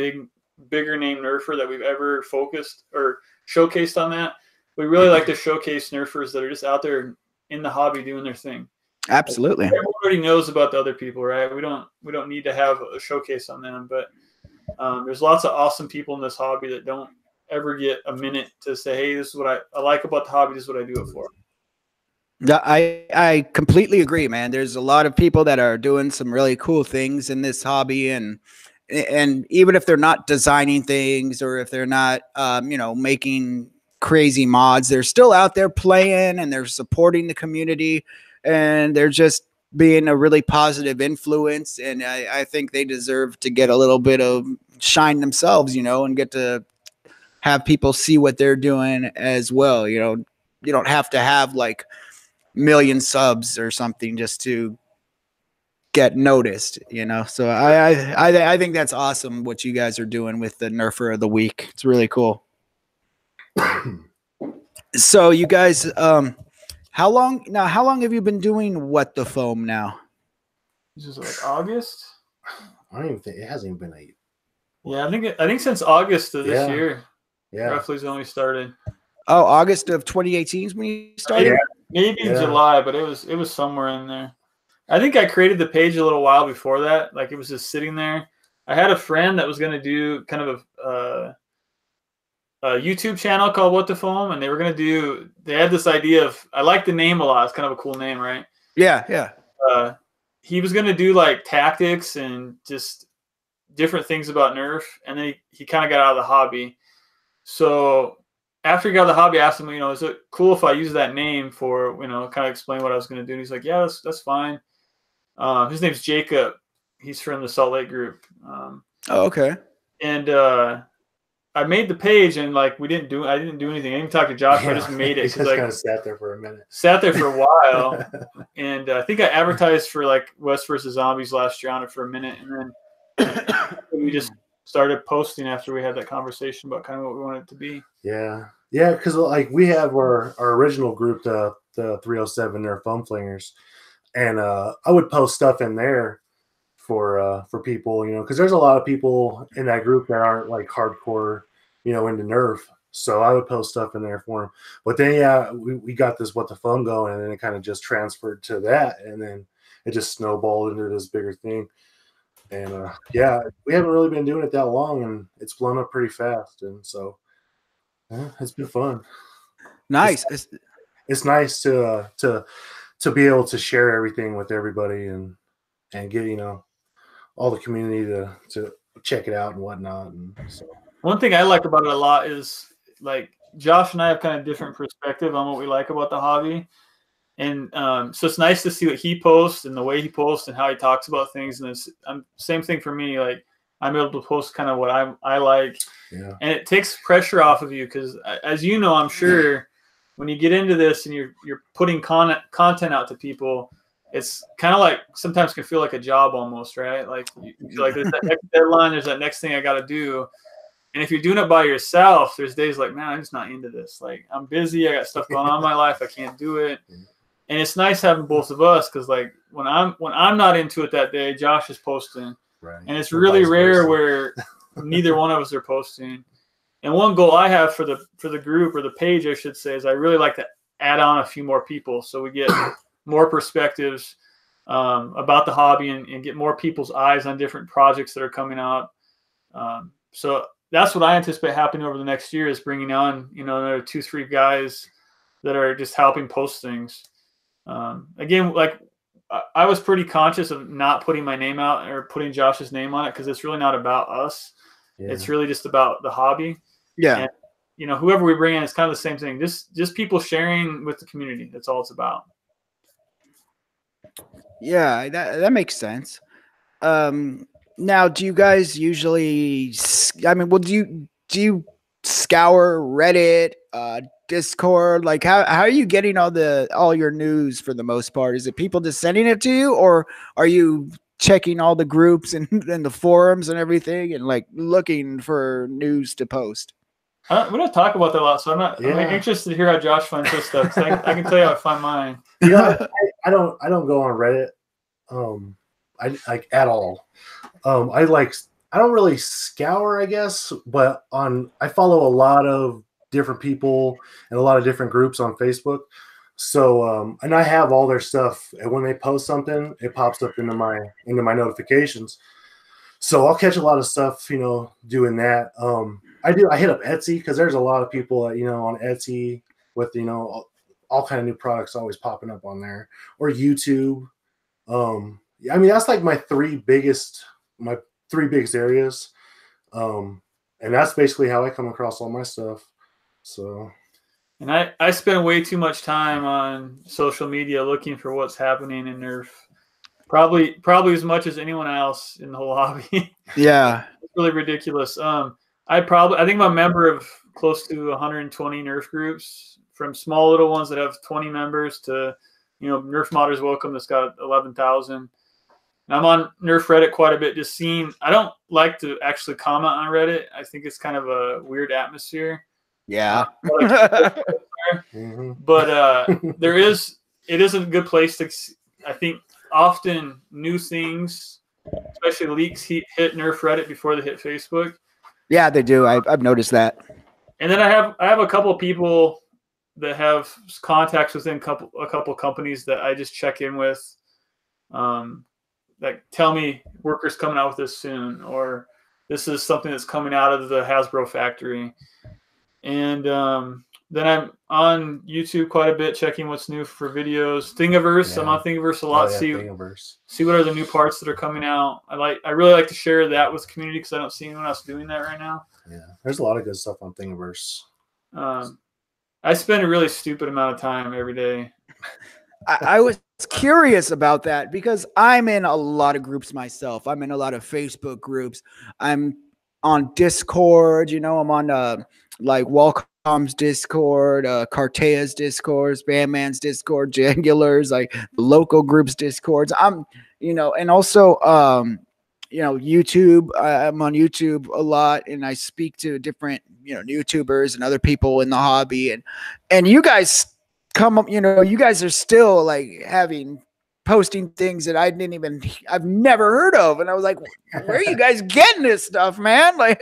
bigger name Nerfer that we've ever focused or showcased on that. We really like to showcase Nerfers that are just out there in the hobby doing their thing. Absolutely. Everybody knows about the other people, right? We don't need to have a showcase on them, but there's lots of awesome people in this hobby that don't ever get a minute to say, hey, this is what I like about the hobby. This is what I do it for. I completely agree, man. There's a lot of people that are doing some really cool things in this hobby, and even if they're not designing things or if they're not, making crazy mods, they're still out there playing and they're supporting the community, and they're just being a really positive influence. And I think they deserve to get a little bit of shine themselves, and get to have people see what they're doing as well. You don't have to have like million subs or something just to get noticed, So I think that's awesome what you guys are doing with the Nerfer of the Week. It's really cool. So you guys, how long have you been doing What the Foam now? This is like August. I don't even think it hasn't even been Yeah, I think since August of this year. Yeah, roughly is when we started. Oh, August of 2018 is when you started. Yeah, maybe July, but it was somewhere in there. I think I created the page a little while before that. Like it was just sitting there. I had a friend that was going to do kind of a YouTube channel called What the Foam, and they had this idea of, I like the name a lot. It's kind of a cool name, right? Yeah. He was going to do like tactics and just different things about Nerf, and then he kind of got out of the hobby. So after he got out of the hobby, I asked him, is it cool if I use that name for, kind of explain what I was going to do? And he's like, yeah, that's fine. His name's Jacob. He's from the Salt Lake group. Oh, okay. And I made the page, and like I didn't do anything. I didn't talk to Josh. I just made it. He just kind of sat there for a minute. Sat there for a while, and I think I advertised for like West vs. Zombies last year on it for a minute, and then we just started posting after we had that conversation about kind of what we wanted it to be. Yeah, because like we have our original group, the 307 Nerf Foam Flingers, and I would post stuff in there for people, because there's a lot of people in that group that aren't like hardcore, into Nerf. So I would post stuff in there for them. But then we got this What the Foam going, and then it kind of just transferred to that, and then it just snowballed into this bigger thing. And we haven't really been doing it that long, and it's blown up pretty fast. And so it's been fun. Nice. It's nice to be able to share everything with everybody and get all the community to check it out and whatnot. And so one thing I like about it a lot is like Josh and I have kind of different perspective on what we like about the hobby. And so it's nice to see what he posts and the way he posts and how he talks about things. And it's same thing for me. Like I'm able to post kind of what I like. Yeah. And it takes pressure off of you because, as you know, I'm sure when you get into this and you're putting content out to people, it's kind of like sometimes can feel like a job almost, right? Like you feel like there's that next deadline, there's that next thing I got to do. And if you're doing it by yourself, there's days like, man, I'm just not into this. Like I'm busy, I got stuff going on in my life, I can't do it. And it's nice having both of us because like when I'm not into it that day, Josh is posting, right. And it's really rare where neither one of us are posting. And one goal I have for the group or the page, I should say, is I really like to add on a few more people so we get more perspectives. about the hobby and get more people's eyes on different projects that are coming out. So that's what I anticipate happening over the next year, is bringing on, another 2-3 guys that are just helping post things. Again, like I was pretty conscious of not putting my name out or putting Josh's name on it, because it's really not about us. Yeah. It's really just about the hobby. Yeah. And, whoever we bring in, it's kind of the same thing. Just people sharing with the community. That's all it's about. Yeah, that makes sense. Now, do you guys usually, do you scour Reddit, Discord? Like, how are you getting all your news for the most part? Is it people just sending it to you, or are you checking all the groups and the forums and everything and like looking for news to post? We don't talk about that a lot, so I'm interested to hear how Josh finds his stuff. I can tell you how I find mine. I don't go on Reddit, I like at all. I don't really scour, I guess, but I follow a lot of different people and a lot of different groups on Facebook. So, and I have all their stuff, and when they post something, it pops up into my notifications. So I'll catch a lot of stuff, doing that. I hit up Etsy, because there's a lot of people that, on Etsy with, all kind of new products always popping up on there, or YouTube. That's like my three biggest areas. And that's basically how I come across all my stuff. So, and I spend way too much time on social media looking for what's happening in Nerf. Probably as much as anyone else in the whole hobby. Yeah. It's really ridiculous. I think I'm a member of close to 120 Nerf groups, from small little ones that have 20 members to, Nerf Modders Welcome that's got 11,000. And I'm on Nerf Reddit quite a bit, just seeing. I don't like to actually comment on Reddit. I think it's kind of a weird atmosphere. Yeah. But it is a good place to, I think, often new things, especially leaks, hit Nerf Reddit before they hit Facebook. Yeah, they do. I've noticed that. And then I have a couple of people that have contacts within a couple companies that I just check in with, that tell me workers coming out with this soon, or this is something that's coming out of the Hasbro factory. And then I'm on YouTube quite a bit, checking what's new for videos. Thingiverse, yeah. I'm on Thingiverse a lot. See what are the new parts that are coming out. I really like to share that with the community, because I don't see anyone else doing that right now. Yeah, there's a lot of good stuff on Thingiverse. I spend a really stupid amount of time every day. I was curious about that, because I'm in a lot of groups myself. I'm in a lot of Facebook groups. I'm on Discord. I'm on like Wallcom's Discord, Cartea's Discord, Spamman's Discord, Jangulars, like local groups Discords. I'm, and also YouTube. I'm on YouTube a lot, and I speak to different YouTubers and other people in the hobby, and you guys come up. You guys are still like posting things that I've never heard of. And I was like, where are you guys getting this stuff, man? Like,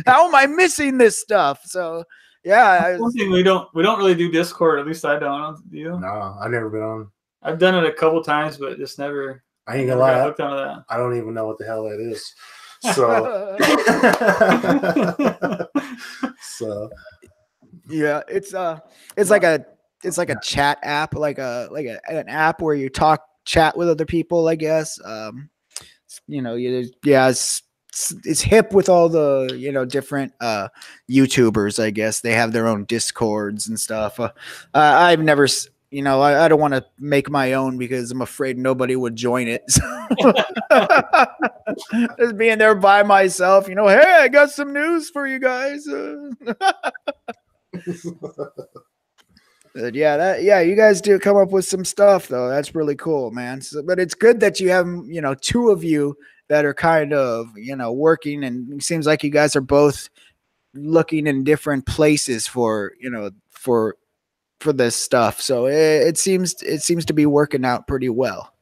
how am I missing this stuff? So yeah. One thing we don't really do Discord, at least I don't. Do you? No, I've never been on. I've done it a couple times, but just never. I ain't gonna lie. Hooked onto that. I don't even know what the hell that is. So, yeah, it's like a chat app, like an app where you chat with other people, I guess. It's hip with all the different YouTubers, I guess. They have their own Discords and stuff. I've never I don't want to make my own, because I'm afraid nobody would join it. Just being there by myself, hey, I got some news for you guys. You guys do come up with some stuff, though. That's really cool, man. But it's good that you have, two of you that are kind of, working, and it seems like you guys are both looking in different places for this stuff. So it seems to be working out pretty well.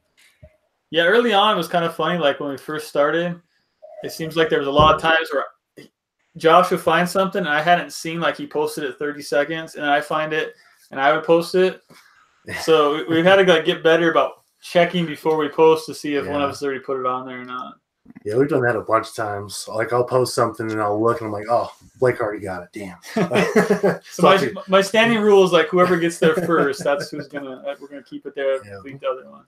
Yeah, early on it was kind of funny. Like when we first started, it seems like there was a lot of times where Josh would find something and I hadn't seen, like he posted it 30 seconds, and I find it and I would post it. So we've had to get better about checking before we post to see if one of us already put it on there or not. Yeah, we've done that a bunch of times. Like, I'll post something and I'll look and I'm like, oh, Blake already got it. Damn. So my standing rule is like whoever gets there first, that's who's we're gonna keep it there. Complete the other one.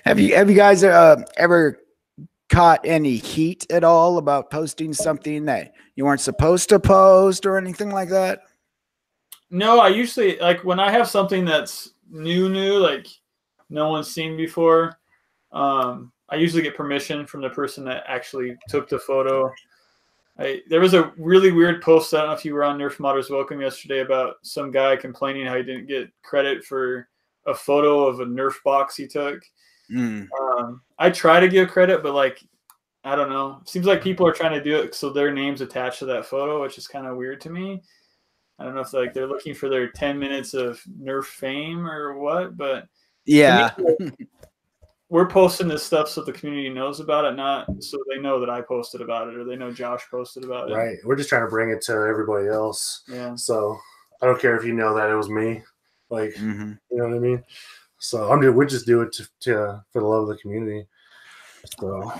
Have you guys ever caught any heat at all about posting something that you weren't supposed to post or anything like that? No, I usually, like, when I have something that's new, like no one's seen before, I usually get permission from the person that actually took the photo. There was a really weird post, I don't know if you were on Nerf Modders Welcome yesterday, about some guy complaining how he didn't get credit for a photo of a Nerf box he took. I try to give credit, but like, I don't know. It seems like people are trying to do it so their name's attached to that photo, which is kind of weird to me. I don't know if they're looking for their 10 minutes of Nerf fame or what, but yeah, we're posting this stuff so the community knows about it, not so they know that I posted about it or they know Josh posted about it. Right. We're just trying to bring it to everybody else. Yeah. So I don't care if you know that it was me. Like, you know what I mean? So we just do it for the love of the community. So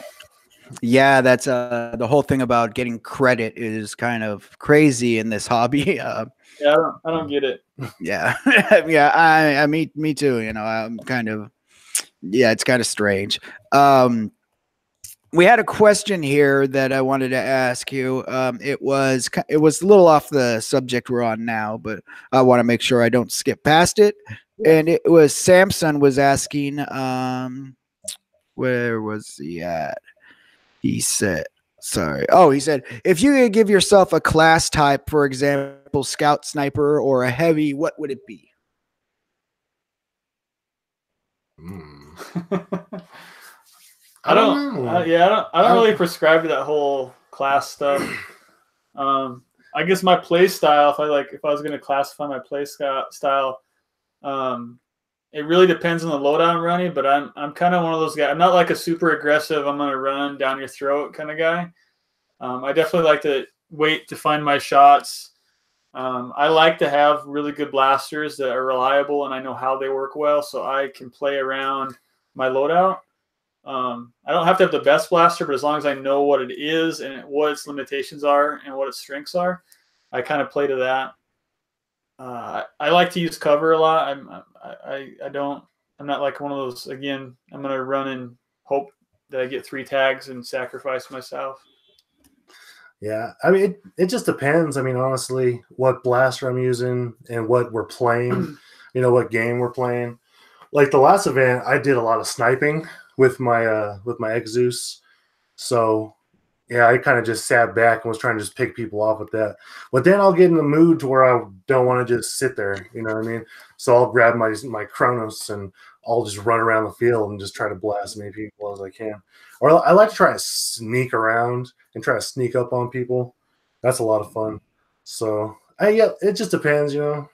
yeah, that's the whole thing about getting credit is kind of crazy in this hobby. Yeah, I don't get it. Yeah, yeah, me too. You know, I'm kind of, yeah, it's kind of strange. We had a question here that I wanted to ask you. It was a little off the subject we're on now, but I want to make sure I don't skip past it. And it was Samson was asking, where was he at? He said, sorry. Oh, he said, if you could give yourself a class type, for example, scout, sniper, or a heavy, what would it be? I don't really prescribe to that whole class stuff. I guess my play style, if I was going to classify my play style, it really depends on the loadout I'm running, but I'm kind of one of those guys. I'm not like a super aggressive, I'm going to run down your throat kind of guy. I definitely like to wait to find my shots. I like to have really good blasters that are reliable and I know how they work well, so I can play around my loadout. I don't have to have the best blaster, but as long as I know what it is and what its limitations are and what its strengths are, I kind of play to that. I like to use cover a lot. I'm not like one of those, again, I'm going to run and hope that I get 3 tags and sacrifice myself. Yeah, I mean, it just depends. I mean, honestly, what blaster I'm using and what we're playing, you know, what game we're playing. Like the last event, I did a lot of sniping with my Exus. So yeah, I kind of just sat back and was trying to just pick people off with that. But then I'll get in the mood to where I don't want to just sit there, you know what I mean? So I'll grab my Chronos and I'll just run around the field and just try to blast as many people as I can. Or I like to try to sneak around and try to sneak up on people. That's a lot of fun. So yeah, it just depends, you know.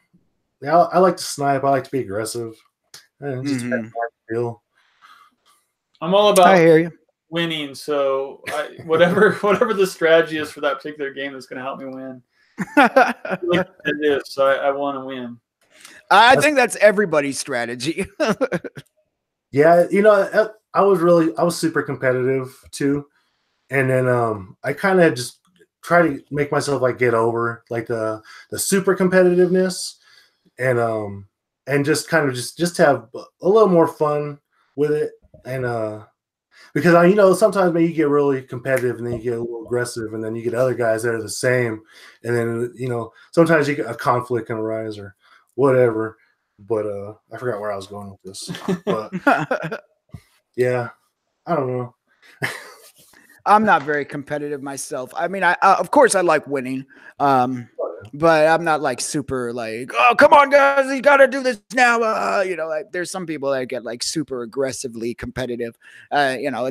Yeah, I like to snipe. I like to be aggressive. It just depends how I feel. I'm all about I hear you. winning, so whatever the strategy is for that particular game that's going to help me win. It is, so I want to win. I think that's everybody's strategy. Yeah, you know, I was super competitive too, and then I kind of just try to make myself like get over like the super competitiveness, and just kind of just have a little more fun with it, and because you know, sometimes maybe you get really competitive and then you get a little aggressive and then you get other guys that are the same, and then you know, sometimes you get a conflict can arise or whatever. But I forgot where I was going with this. But yeah, I don't know. I'm not very competitive myself. I mean, I of course I like winning, but I'm not like super like, oh, come on guys, you got to do this now. You know, like there's some people that get like super aggressively competitive. You know,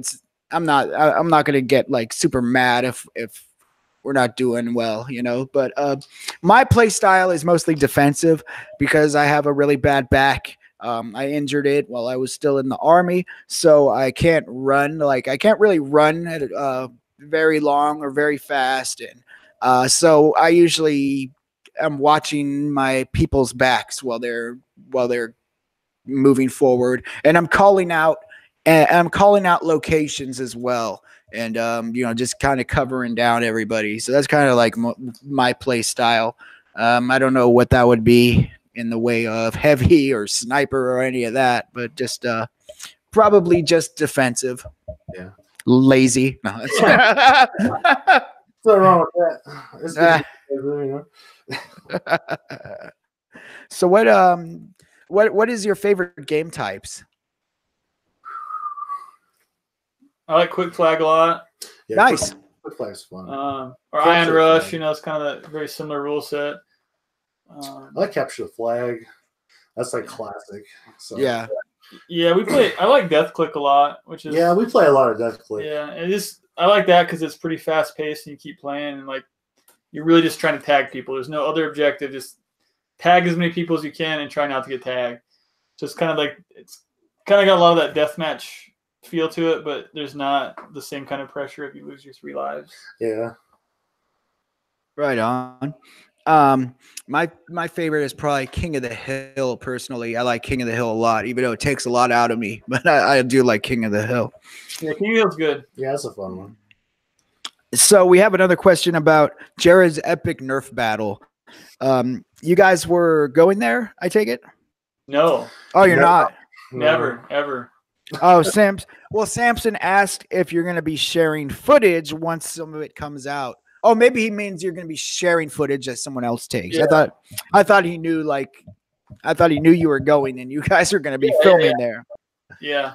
I'm not gonna get like super mad if we're not doing well, you know. But my play style is mostly defensive because I have a really bad back. I injured it while I was still in the Army, so I can't run. Like I can't really run very long or very fast, and so I usually am watching my people's backs while they're moving forward. And I'm calling out locations as well. And, just kind of covering down everybody. So that's kind of like my play style. I don't know what that would be in the way of heavy or sniper or any of that, but just probably just defensive. Yeah. Lazy. No, What's wrong with that? So what is your favorite game types? I like Quick Flag a lot. Yeah, Nice. Quick Flag's fun. Or Iron Rush, it's kind of a very similar rule set. I like Capture the Flag. That's like classic. So Yeah. Yeah, I like Death Click a lot, which is we play a lot of Death Click. Yeah, and I like that because it's pretty fast paced and you keep playing and like you're really just trying to tag people. There's no other objective. Just tag as many people as you can and try not to get tagged. So it's kind of got a lot of that deathmatch feel to it, but there's not the same kind of pressure if you lose your 3 lives. Yeah. Right on. My favorite is probably King of the Hill. Personally, I like King of the Hill a lot, even though it takes a lot out of me. But I do like King of the Hill. Yeah, King of the Hill's good. Yeah, that's a fun one. So we have another question about Jared's epic Nerf battle. You guys were going there, I take it? No. Oh, you're not? Never, ever. Oh, Samson asked if you're going to be sharing footage once some of it comes out. Oh, maybe he means you're going to be sharing footage that someone else takes. Yeah. I thought he knew you were going and you guys are going to be filming there. Yeah.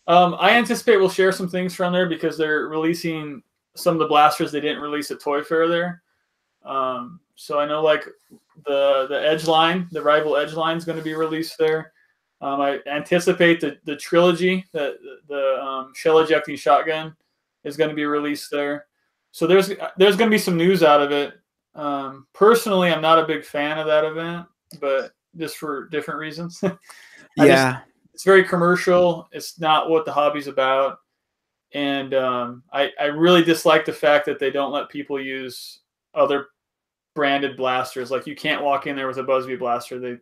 I anticipate we'll share some things from there because they're releasing some of the blasters they didn't release at Toy Fair there. So I know like the Edge line, the Rival Edge line is going to be released there. I anticipate the trilogy, the shell ejecting shotgun is going to be released there. So there's going to be some news out of it. Personally, I'm not a big fan of that event, but just for different reasons. It's very commercial. It's not what the hobby's about. And I really dislike the fact that they don't let people use other branded blasters. Like you can't walk in there with a Busby blaster. They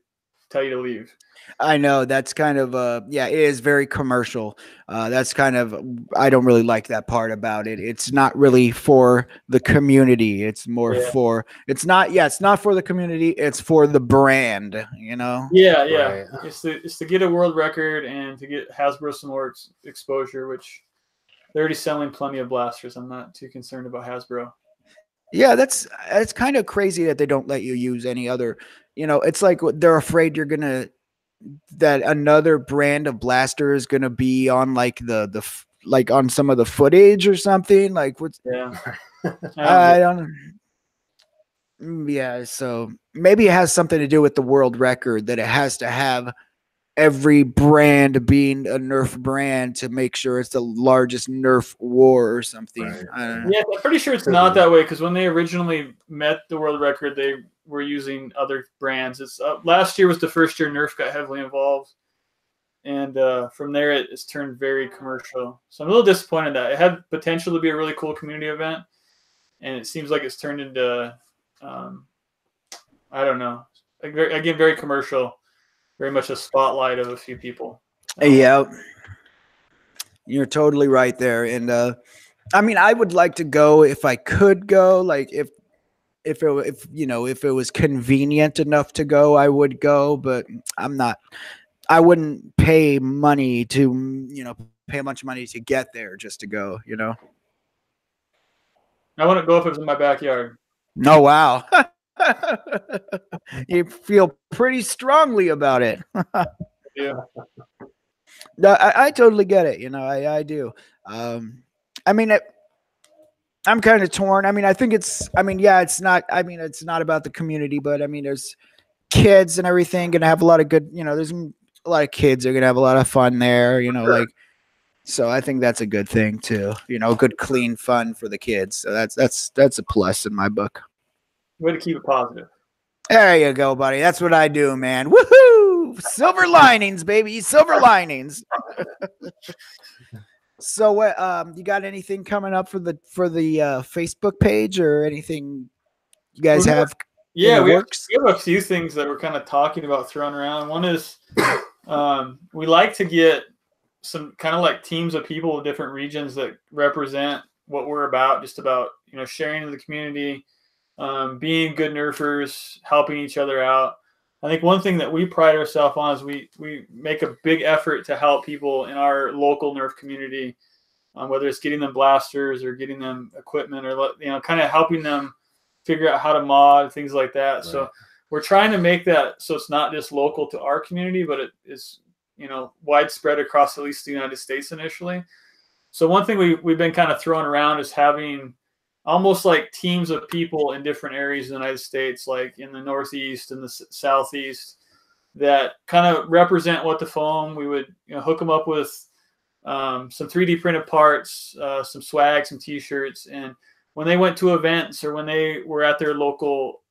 tell you to leave. I know that's kind of it is very commercial. That's kind of, I don't really like that part about it. It's not really for the community. It's more it's not for the community. It's for the brand, Yeah. Right. It's to get a world record and to get Hasbro some more exposure, which they're already selling plenty of blasters. I'm not too concerned about Hasbro. Yeah, it's kind of crazy that they don't let you use any other, it's like they're afraid that another brand of blaster is going to be on like like on some of the footage or something. Like what's I don't yeah, so maybe it has something to do with the world record that it has to have every brand being a Nerf brand to make sure it's the largest Nerf war or something. Right. I don't know. Yeah, I'm pretty sure it's not that way because when they originally met the world record, they were using other brands. It's last year was the first year Nerf got heavily involved, and from there it's turned very commercial. So I'm a little disappointed that it had potential to be a really cool community event, and it seems like it's turned into I don't know, again very commercial. Very much a spotlight of a few people. Yeah, you're totally right there. And I mean, I would like to go if I could go. Like if it was convenient enough to go, I would go. But I'm not. I wouldn't pay money to pay a bunch of money to get there just to go. I wouldn't go if it was in my backyard. Oh wow. You feel pretty strongly about it. Yeah. No, I totally get it. I do. I mean, I'm kind of torn. I mean, I think it's not about the community, but I mean, there's kids and everything going to have a lot of good, there's a lot of kids are going to have a lot of fun there, so I think that's a good thing too, good, clean fun for the kids. So that's a plus in my book. Way to keep it positive. There you go, buddy. That's what I do, man. Woohoo! Silver linings, baby. Silver linings. So, what? You got anything coming up for the Facebook page or anything you guys have? Yeah, we have a few things that we're kind of talking about throwing around. One is we like to get some kind of like teams of people in different regions that represent what we're about, just about, you know, sharing in the community, being good nerfers, helping each other out. I think one thing that we pride ourselves on is we make a big effort to help people in our local Nerf community, whether it's getting them blasters or getting them equipment, or, you know, kind of helping them figure out how to mod, things like that. Right. So we're trying to make that so it's not just local to our community, but it is, you know, widespread across at least the United States initially. So one thing we've been kind of throwing around is having almost like teams of people in different areas of the United States, like in the Northeast and the Southeast, that kind of represent what the foam. We would, you know, hook them up with some 3D printed parts, some swag, some T-shirts, and when they went to events or when they were at their local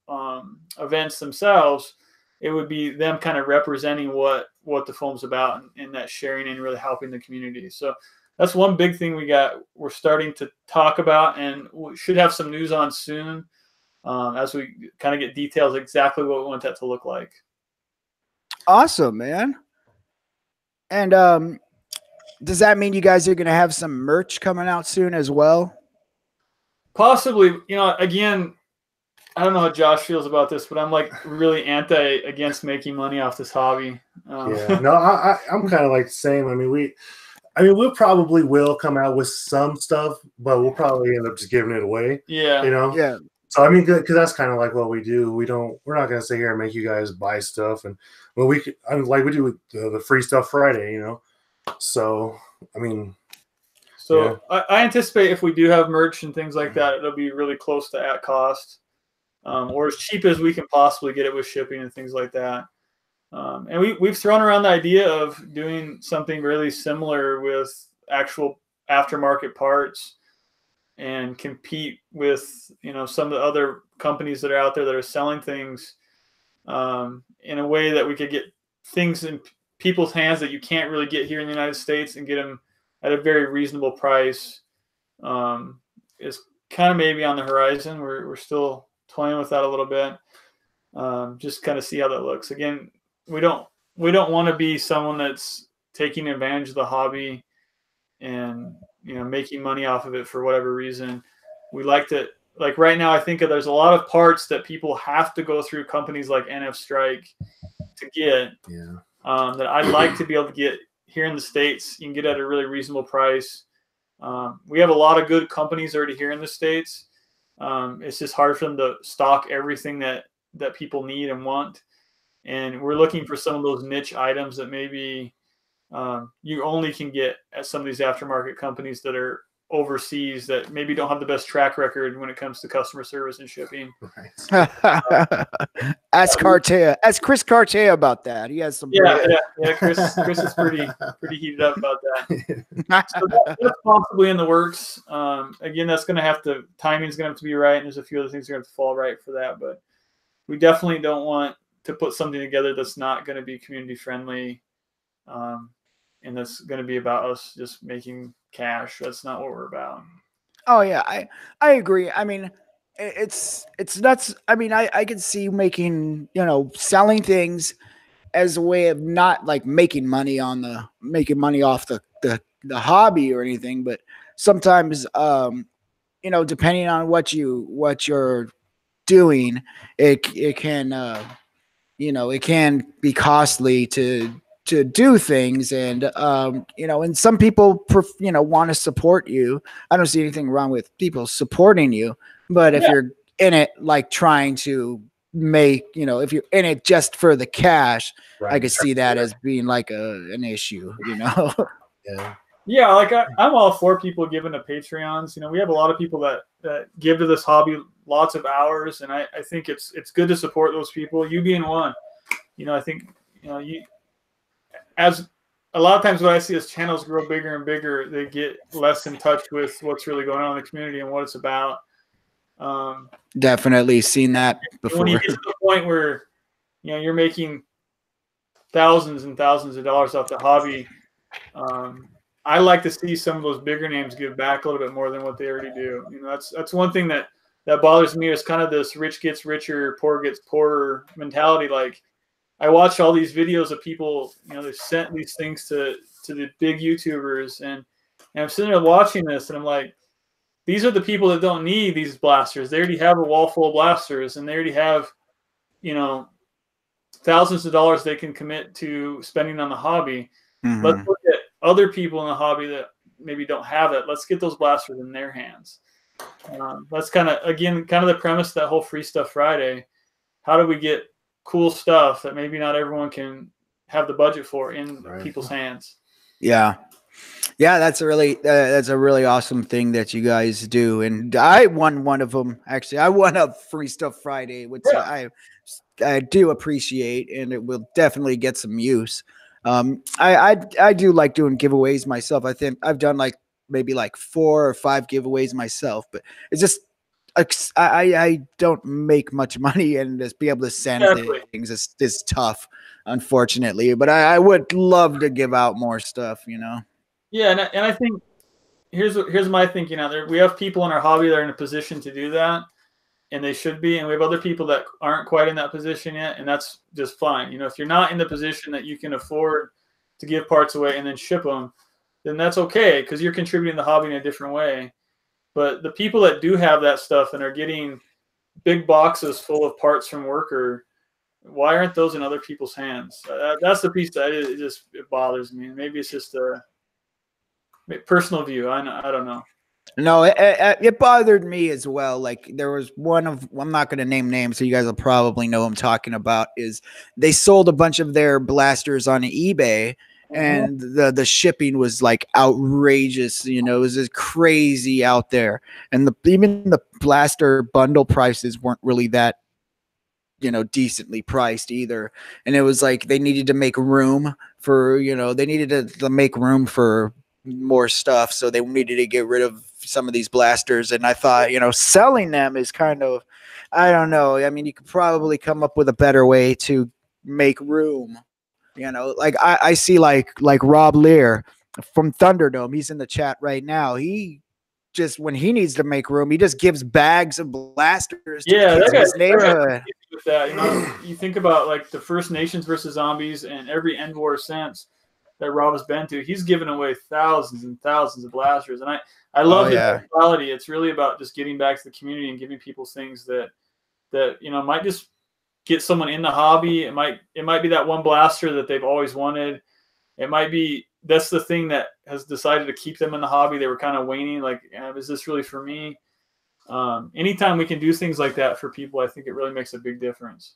events themselves, it would be them kind of representing what the foam's about, and that sharing and really helping the community. So that's one big thing we're starting to talk about, and we should have some news on soon as we kind of get details exactly what we want that to look like. Awesome, man. And does that mean you guys are going to have some merch coming out soon as well? Possibly. You know, again, I don't know how Josh feels about this, but I'm like really against making money off this hobby. Yeah, no, I'm kind of like the same. I mean, we'll probably will come out with some stuff, but we'll probably end up just giving it away. Yeah. You know? Yeah. So, I mean, because that's kind of like what we do. We're not going to sit here and make you guys buy stuff. And well, like we do with the Free Stuff Friday, you know? So, I mean. So yeah. I anticipate if we do have merch and things like that, it'll be really close to at cost, or as cheap as we can possibly get it with shipping and things like that. And we've thrown around the idea of doing something really similar with actual aftermarket parts and compete with, you know, some of the other companies that are out there that are selling things in a way that we could get things in people's hands that you can't really get here in the United States and get them at a very reasonable price. Is kind of maybe on the horizon. We're still toying with that a little bit. Just kind of see how that looks. Again, we don't want to be someone that's taking advantage of the hobby and, you know, making money off of it for whatever reason. We like to, like right now, I think there's a lot of parts that people have to go through companies like NF Strike to get. Yeah. That I'd like to be able to get here in the States. You can get at a really reasonable price. We have a lot of good companies already here in the States. It's just hard for them to stock everything that people need and want. And we're looking for some of those niche items that maybe you only can get at some of these aftermarket companies that are overseas, that maybe don't have the best track record when it comes to customer service and shipping. Right. Ask Chris Cartea about that. He has some. Yeah. Chris is pretty heated up about that. So that's possibly in the works. Again, that's going to have to, timing's going to have to be right, and there's a few other things that are going to have to fall right for that. But we definitely don't want to put something together that's not going to be community friendly, and that's going to be about us just making cash. That's not what we're about. Oh yeah, I agree. I mean, it's nuts. I mean, I can see making, you know, selling things as a way of not like making money off the hobby or anything, but sometimes you know, depending on what you're doing, it can you know, it can be costly to do things, and you know, and some people you know, want to support you. I don't see anything wrong with people supporting you, but if you're in it like trying to make, you know, if you're in it just for the cash, right, I could see that as being like an issue, you know. Yeah, like I'm all for people giving to Patreons. You know, we have a lot of people that give to this hobby lots of hours, and I think it's good to support those people, you being one. You know, I think, you know, as a lot of times what I see as channels grow bigger and bigger, they get less in touch with what's really going on in the community and what it's about. Definitely seen that before. When you get to the point where, you know, you're making thousands and thousands of dollars off the hobby, I like to see some of those bigger names give back a little bit more than what they already do. You know, that's one thing that bothers me, is kind of this rich gets richer, poor gets poorer mentality. Like, I watch all these videos of people, you know, they've sent these things to the big YouTubers, and I'm sitting there watching this, and I'm like, these are the people that don't need these blasters. They already have a wall full of blasters, and they already have, you know, thousands of dollars they can commit to spending on the hobby. Mm-hmm. Let's look at other people in the hobby that maybe don't have it. Let's get those blasters in their hands. That's kind of, again, kind of the premise of that whole Free Stuff Friday. How do we get cool stuff that maybe not everyone can have the budget for in people's hands? Yeah. Yeah, that's a really awesome thing that you guys do. And I won one of them. Actually, I won a Free Stuff Friday, which I do appreciate, and it will definitely get some use. I do like doing giveaways myself. I think I've done like maybe like 4 or 5 giveaways myself, but it's just I don't make much money, and just be able to send things is tough, unfortunately. But I would love to give out more stuff, you know. Yeah, and I think here's my thinking out there. We have people in our hobby that are in a position to do that, and they should be, and we have other people that aren't quite in that position yet, and that's just fine. You know, if you're not in the position that you can afford to give parts away and then ship them, then that's okay, because you're contributing to the hobby in a different way. But the people that do have that stuff and are getting big boxes full of parts from Worker, why aren't those in other people's hands? That's the piece that it bothers me. Maybe it's just a personal view. I don't know. No, it bothered me as well. Like, there was I'm not going to name names, so you guys will probably know what I'm talking about, is they sold a bunch of their blasters on eBay, and the shipping was like outrageous. You know, it was just crazy out there. And even the blaster bundle prices weren't really that, you know, decently priced either. And it was like they needed to make room for, you know, they needed to make room for more stuff, so they needed to get rid of some of these blasters. And I thought, you know, selling them is kind of, I don't know, I mean, you could probably come up with a better way to make room, you know. Like I see like Rob Lear from Thunderdome, he's in the chat right now. He just, when he needs to make room, he just gives bags of blasters to kids in his neighborhood. With that, you know, you think about like the First Nations versus Zombies and every end war since that Rob has been to, he's given away thousands and thousands of blasters. And I love the mentality. It's really about just getting back to the community and giving people things that you know might just get someone in the hobby. It might be that one blaster that they've always wanted. It might be that's the thing that has decided to keep them in the hobby. They were kind of waning, like, is this really for me? Anytime we can do things like that for people, I think it really makes a big difference.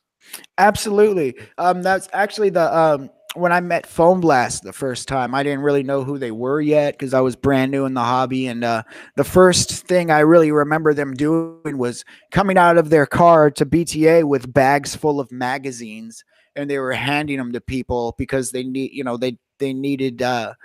Absolutely. That's actually the when I met Foam Blast the first time, I didn't really know who they were yet because I was brand new in the hobby. And the first thing I really remember them doing was coming out of their car to BTA with bags full of magazines, and they were handing them to people because they needed to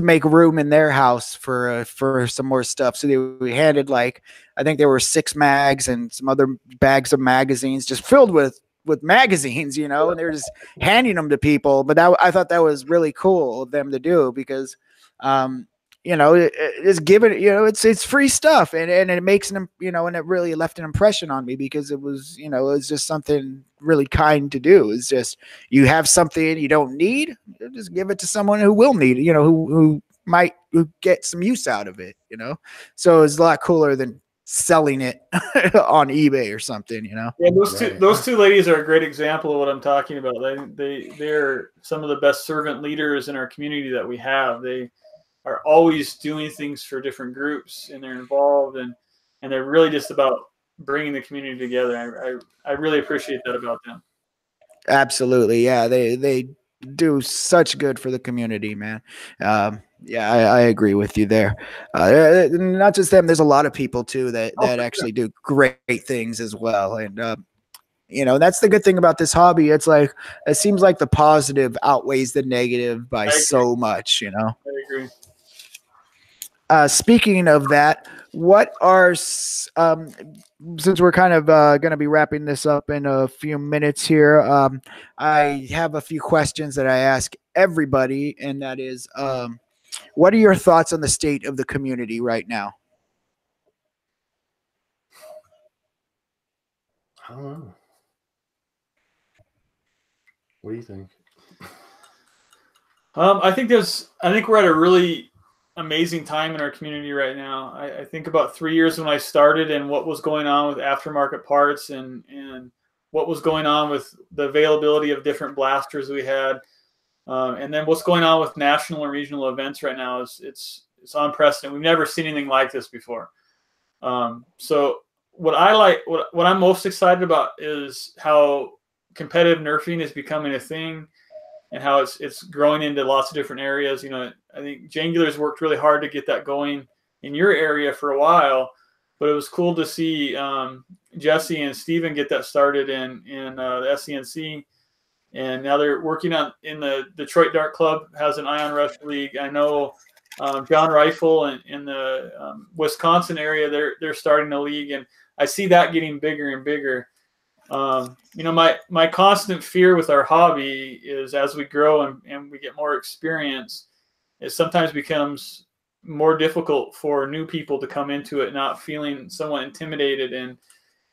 make room in their house for some more stuff. So we handed, like, I think there were 6 mags and some other bags of magazines just filled with magazines, you know, and they're just handing them to people. But I thought that was really cool of them to do because, you know, it's given, you know, it's free stuff, and it makes them, you know, and it really left an impression on me because it was, you know, it was just something really kind to do. It's just, you have something you don't need, just give it to someone who will need it, you know, who might get some use out of it, you know. So it's a lot cooler than selling it on eBay or something, you know. Yeah, those two ladies are a great example of what I'm talking about. They're some of the best servant leaders in our community that we have. They are always doing things for different groups, and they're involved, and they're really just about bringing the community together. I really appreciate that about them. Absolutely, yeah. They do such good for the community, man. Yeah, I agree with you there. Not just them. There's a lot of people too that actually do great things as well. And you know, that's the good thing about this hobby. It's like, it seems like the positive outweighs the negative by so much, you know. I agree. Speaking of that, what are since we're kind of going to be wrapping this up in a few minutes here, I have a few questions that I ask everybody, and that is, what are your thoughts on the state of the community right now? I don't know. What do you think? I think we're at a really amazing time in our community right now. I think about 3 years when I started and what was going on with aftermarket parts and what was going on with the availability of different blasters we had. And then what's going on with national and regional events right now is it's unprecedented. We've never seen anything like this before. So what I'm most excited about is how competitive nerfing is becoming a thing and how it's growing into lots of different areas. You know, I think Jangular's worked really hard to get that going in your area for a while, but it was cool to see Jesse and Steven get that started in the SCNC. And now they're working on in the Detroit Dart Club has an Ion Rush League. I know John Rifle in the Wisconsin area, they're starting a league, and I see that getting bigger and bigger. You know, my constant fear with our hobby is as we grow and we get more experience, it sometimes becomes more difficult for new people to come into it, not feeling somewhat intimidated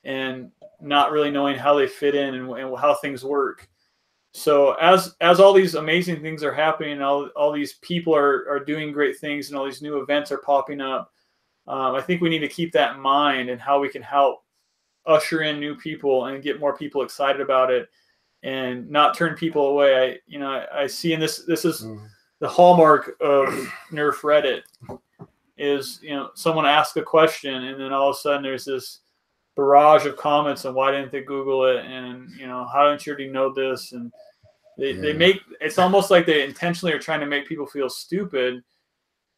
and not really knowing how they fit in and how things work. So as all these amazing things are happening, and all these people are doing great things, and all these new events are popping up, I think we need to keep that in mind and how we can help usher in new people and get more people excited about it and not turn people away. I see, and this is the hallmark of Nerf Reddit is, you know, someone asks a question and then all of a sudden there's this barrage of comments on why didn't they Google it, and, you know, how didn't you already know this? And they make it's almost like they intentionally are trying to make people feel stupid.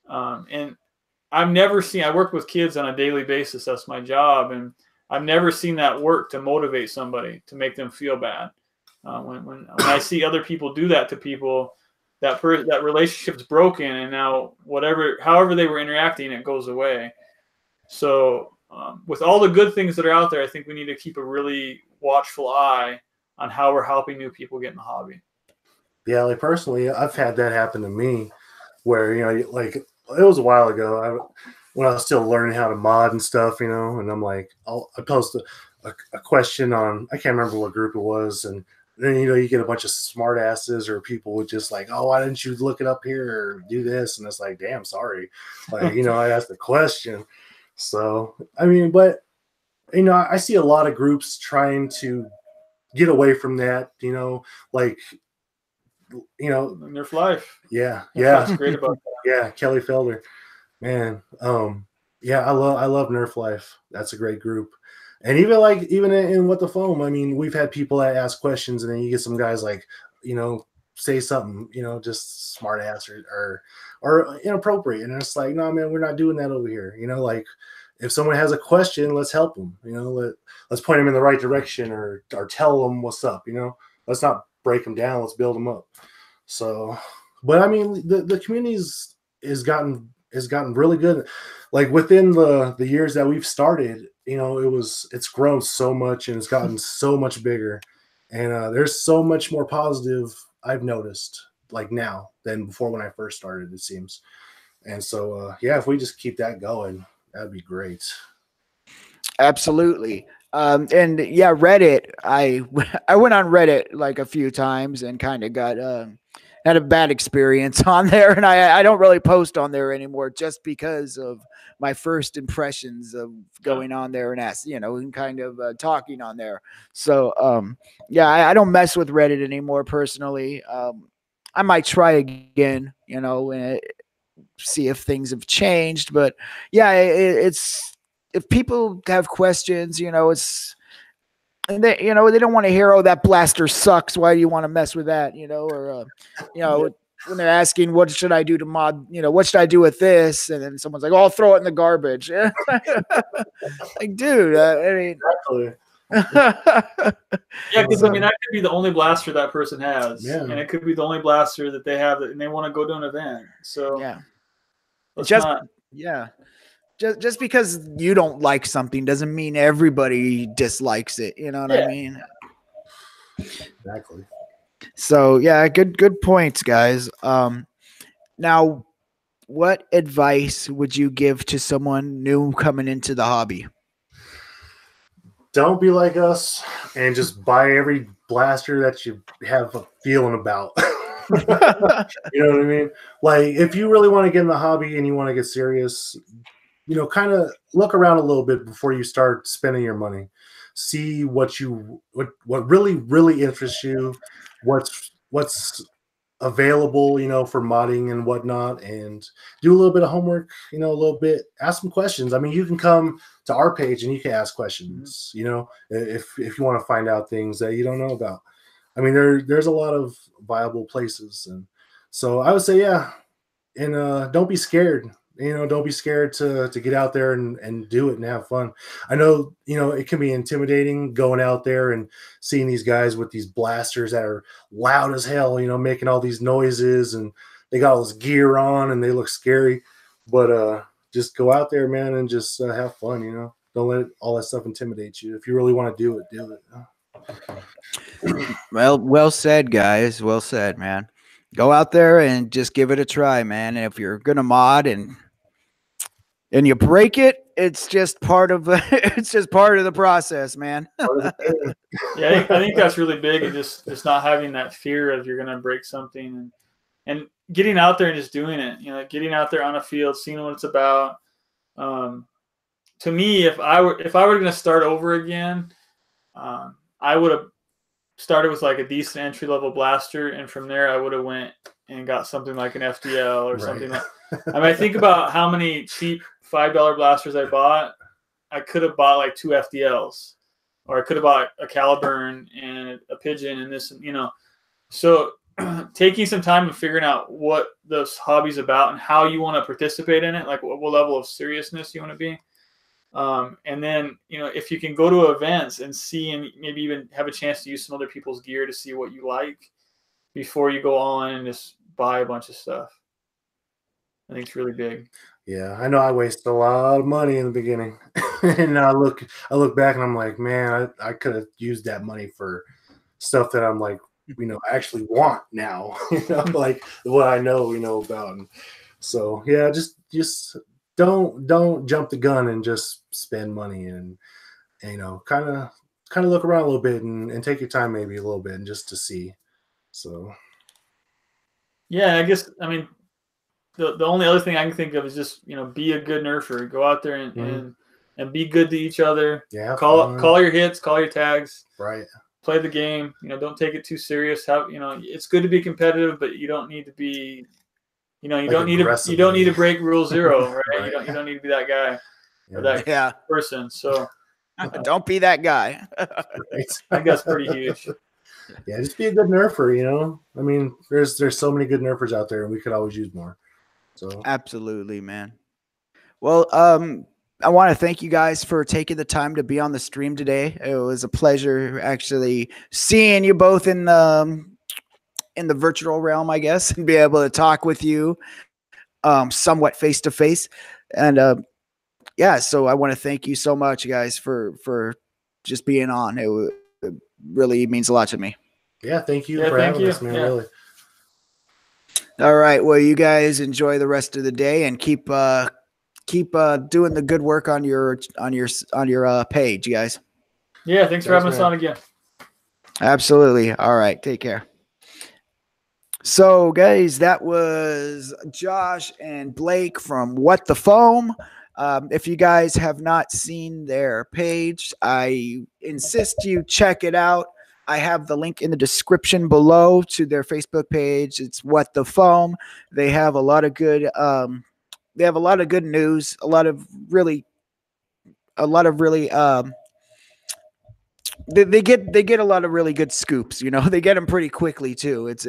And I've never seen, I work with kids on a daily basis, that's my job, and I've never seen that work to motivate somebody, to make them feel bad. When I see other people do that to people, that relationship's broken, and now however they were interacting, it goes away. So with all the good things that are out there, I think we need to keep a really watchful eye on how we're helping new people get in the hobby. Yeah, like personally, I've had that happen to me where, you know, like it was a while ago when I was still learning how to mod and stuff, you know, and I'm like, I post a question on, I can't remember what group it was, and then, you know, you get a bunch of smart asses or people with just like, oh, why didn't you look it up here or do this? And it's like, damn, sorry. Like, you know, I asked the question. So, I mean, but, you know, I see a lot of groups trying to get away from that, you know, like, you know, Nerf Life. Yeah. That's great about that. Yeah. Kelly Felder, man. Yeah, I love Nerf Life. That's a great group. And even in What the Foam, I mean, we've had people that ask questions, and then you get some guys like, you know, say something, you know, just smart ass or inappropriate. And it's like, no, man, we're not doing that over here. You know, like if someone has a question, let's help them, you know, let's point them in the right direction or tell them what's up, you know, let's not break them down. Let's build them up. So, but I mean, the community has gotten really good. Like within the years that we've started, you know, it's grown so much and it's gotten so much bigger. And there's so much more positive I've noticed like now than before when I first started, it seems. And so, yeah, if we just keep that going, that'd be great. Absolutely. And yeah, Reddit, I went on Reddit like a few times and kind of got, had a bad experience on there. And I don't really post on there anymore just because of my first impressions of going on there and kind of talking on there. So, yeah, I don't mess with Reddit anymore personally. I might try again, you know, and see if things have changed, but yeah, it's, if people have questions, you know, and they don't want to hear, oh, that blaster sucks, why do you want to mess with that, you know, or you know, when they're asking, what should I do to mod, you know, what should I do with this, and then someone's like, oh, I'll throw it in the garbage. Like, dude, I mean, Exactly. Yeah, because I mean, that could be the only blaster that person has, and it could be the only blaster that they have, and they want to go to an event. So yeah, just because you don't like something doesn't mean everybody dislikes it. You know what I mean? Exactly. So yeah, good points, guys. Now, what advice would you give to someone new coming into the hobby? don't be like us and just buy every blaster that you have a feeling about. You know what I mean? Like, if you really want to get in the hobby and you want to get serious, you know, kind of look around a little bit before you start spending your money. See what really interests you, what's available, you know, for modding and whatnot, and do a little bit of homework, you know, a little bit, ask some questions. I mean, you can come to our page and you can ask questions, you know, if you want to find out things that you don't know about. I mean, there's a lot of viable places. And so I would say, yeah. And don't be scared. You know, don't be scared to get out there and do it and have fun. I know, you know, it can be intimidating going out there and seeing these guys with these blasters that are loud as hell, you know, making all these noises, and they got all this gear on and they look scary. But just go out there, man, and just have fun, you know. Don't let all that stuff intimidate you. If you really want to do it, do it. Well said, guys. Well said, man. Go out there and just give it a try, man. And if you're gonna mod and you break it, it's just part of the process, man. Yeah, I think that's really big, and just not having that fear of you're gonna break something, and getting out there and just doing it. You know, getting out there on a field, seeing what it's about. To me, if I were gonna start over again, I would have started with like a decent entry level blaster, and from there I would have went and got something like an FDL or something like. I mean, I think about how many cheap $5 blasters I bought. I could have bought like 2 FDLs, or I could have bought a Caliburn and a Pigeon and this, you know. So taking some time and figuring out what this hobby's about and how you want to participate in it, like what level of seriousness you want to be. And then, you know, if you can go to events and see, and maybe even have a chance to use some other people's gear to see what you like before you go all in and just buy a bunch of stuff. I think it's really big. Yeah, I know I wasted a lot of money in the beginning. And I look back and I'm like, man, I could have used that money for stuff that I'm like, you know, I actually want now, you know, like what I know, you know, about. And so, yeah, just don't jump the gun and just spend money, and you know, kind of look around a little bit and take your time, maybe a little bit, and just to see. So, yeah, I guess, I mean, the only other thing I can think of is just, you know, be a good nerfer. Go out there and be good to each other. Yeah. Call your hits, call your tags. Right. Play the game. You know, don't take it too serious. You know, it's good to be competitive, but you don't need to be, you know, you don't need to break rule 0, right? Right. You don't need to be that guy or that person. So don't be that guy. I think that's pretty huge. Yeah, just be a good nerfer, you know. I mean, there's so many good nerfers out there, and we could always use more. So absolutely, man. Well, I want to thank you guys for taking the time to be on the stream today. It was a pleasure actually seeing you both in the virtual realm, I guess, and be able to talk with you somewhat face to face. And yeah, so I want to thank you so much, guys, for just being on. It really means a lot to me. Yeah, thank you for having us, man. Really. All right. Well, you guys enjoy the rest of the day and keep doing the good work on your page, you guys. Yeah, thanks for having us on again. Absolutely. All right. Take care. So, guys, that was Josh and Blake from What the Foam. If you guys have not seen their page, I insist you check it out. I have the link in the description below to their Facebook page. It's What the Foam. They have a lot of good news, a lot of really they get a lot of really good scoops, you know. They get them pretty quickly too. It's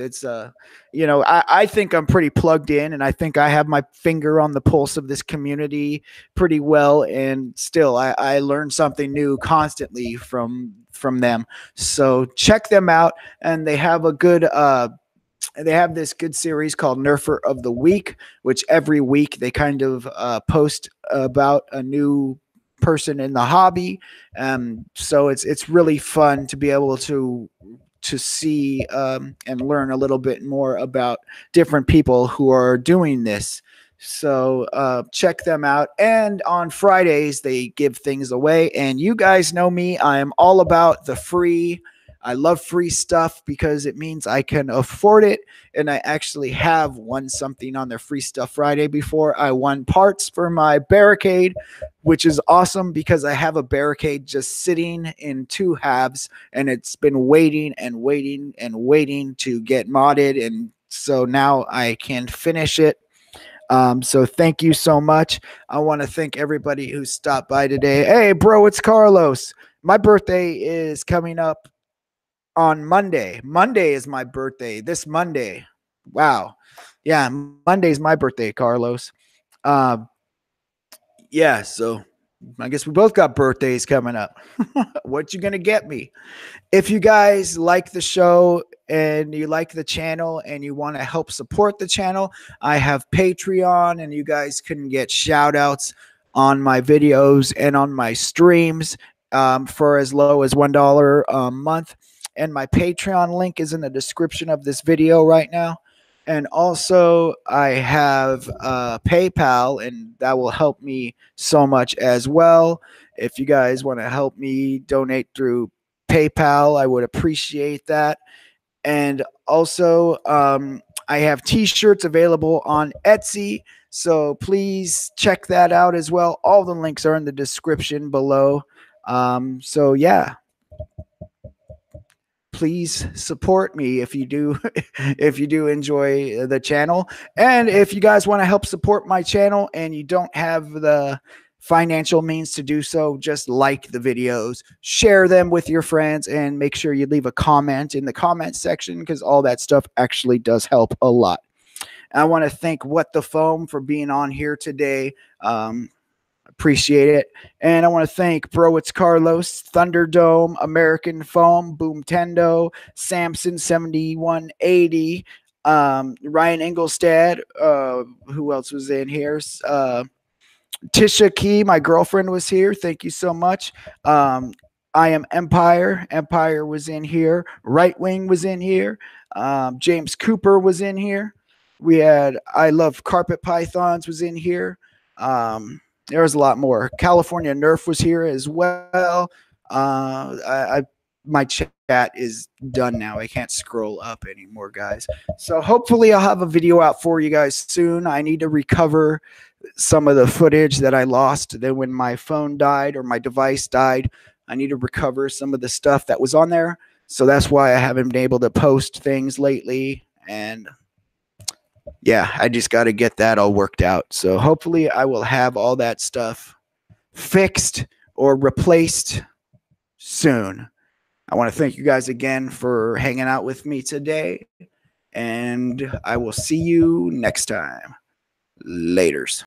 you know, I think I'm pretty plugged in, and I think I have my finger on the pulse of this community pretty well, and still I learn something new constantly from them. So check them out, and they have a good they have this good series called Nerfer of the Week, which every week they kind of post about a new person in the hobby. So it's really fun to be able to see and learn a little bit more about different people who are doing this. So check them out. And on Fridays, they give things away. And you guys know me. I am all about the free. I love free stuff because it means I can afford it. And I actually have won something on their Free Stuff Friday before. I won parts for my barricade, which is awesome because I have a barricade just sitting in 2 halves. And it's been waiting and waiting and waiting to get modded. And so now I can finish it. So thank you so much. I want to thank everybody who stopped by today. Hey, bro, it's Carlos. My birthday is coming up on Monday. Monday is my birthday. This Monday. Wow. Yeah, Monday's my birthday, Carlos. Yeah, so I guess we both got birthdays coming up. What you gonna get me? If you guys like the show and you like the channel and you want to help support the channel, I have Patreon, and you guys can get shout outs on my videos and on my streams for as low as $1 a month. And my Patreon link is in the description of this video right now. And also I have PayPal, and that will help me so much as well. If you guys want to help me donate through PayPal, I would appreciate that. And also I have t-shirts available on Etsy, so please check that out as well. All the links are in the description below. So yeah, please support me if you do if you do enjoy the channel. And if you guys want to help support my channel and you don't have the financial means to do so, just like the videos, share them with your friends, and make sure you leave a comment in the comment section, because all that stuff actually does help a lot. I want to thank What the Foam for being on here today. Appreciate it. And I want to thank Bro It's Carlos, Thunderdome, American Foam, Boomtendo, Samson 7180, Ryan Engelstad, who else was in here? Tisha Key, my girlfriend, was here. Thank you so much. I Am Empire. Empire was in here. Right Wing was in here. James Cooper was in here. We had I Love Carpet Pythons was in here. There was a lot more. California Nerf was here as well. My chat is done now. I can't scroll up anymore, guys. So hopefully I'll have a video out for you guys soon. I need to recover some of the footage that I lost then when my phone died or my device died. I need to recover some of the stuff that was on there. So that's why I haven't been able to post things lately. And yeah, I just got to get that all worked out. So hopefully I will have all that stuff fixed or replaced soon. I want to thank you guys again for hanging out with me today, and I will see you next time. Laters.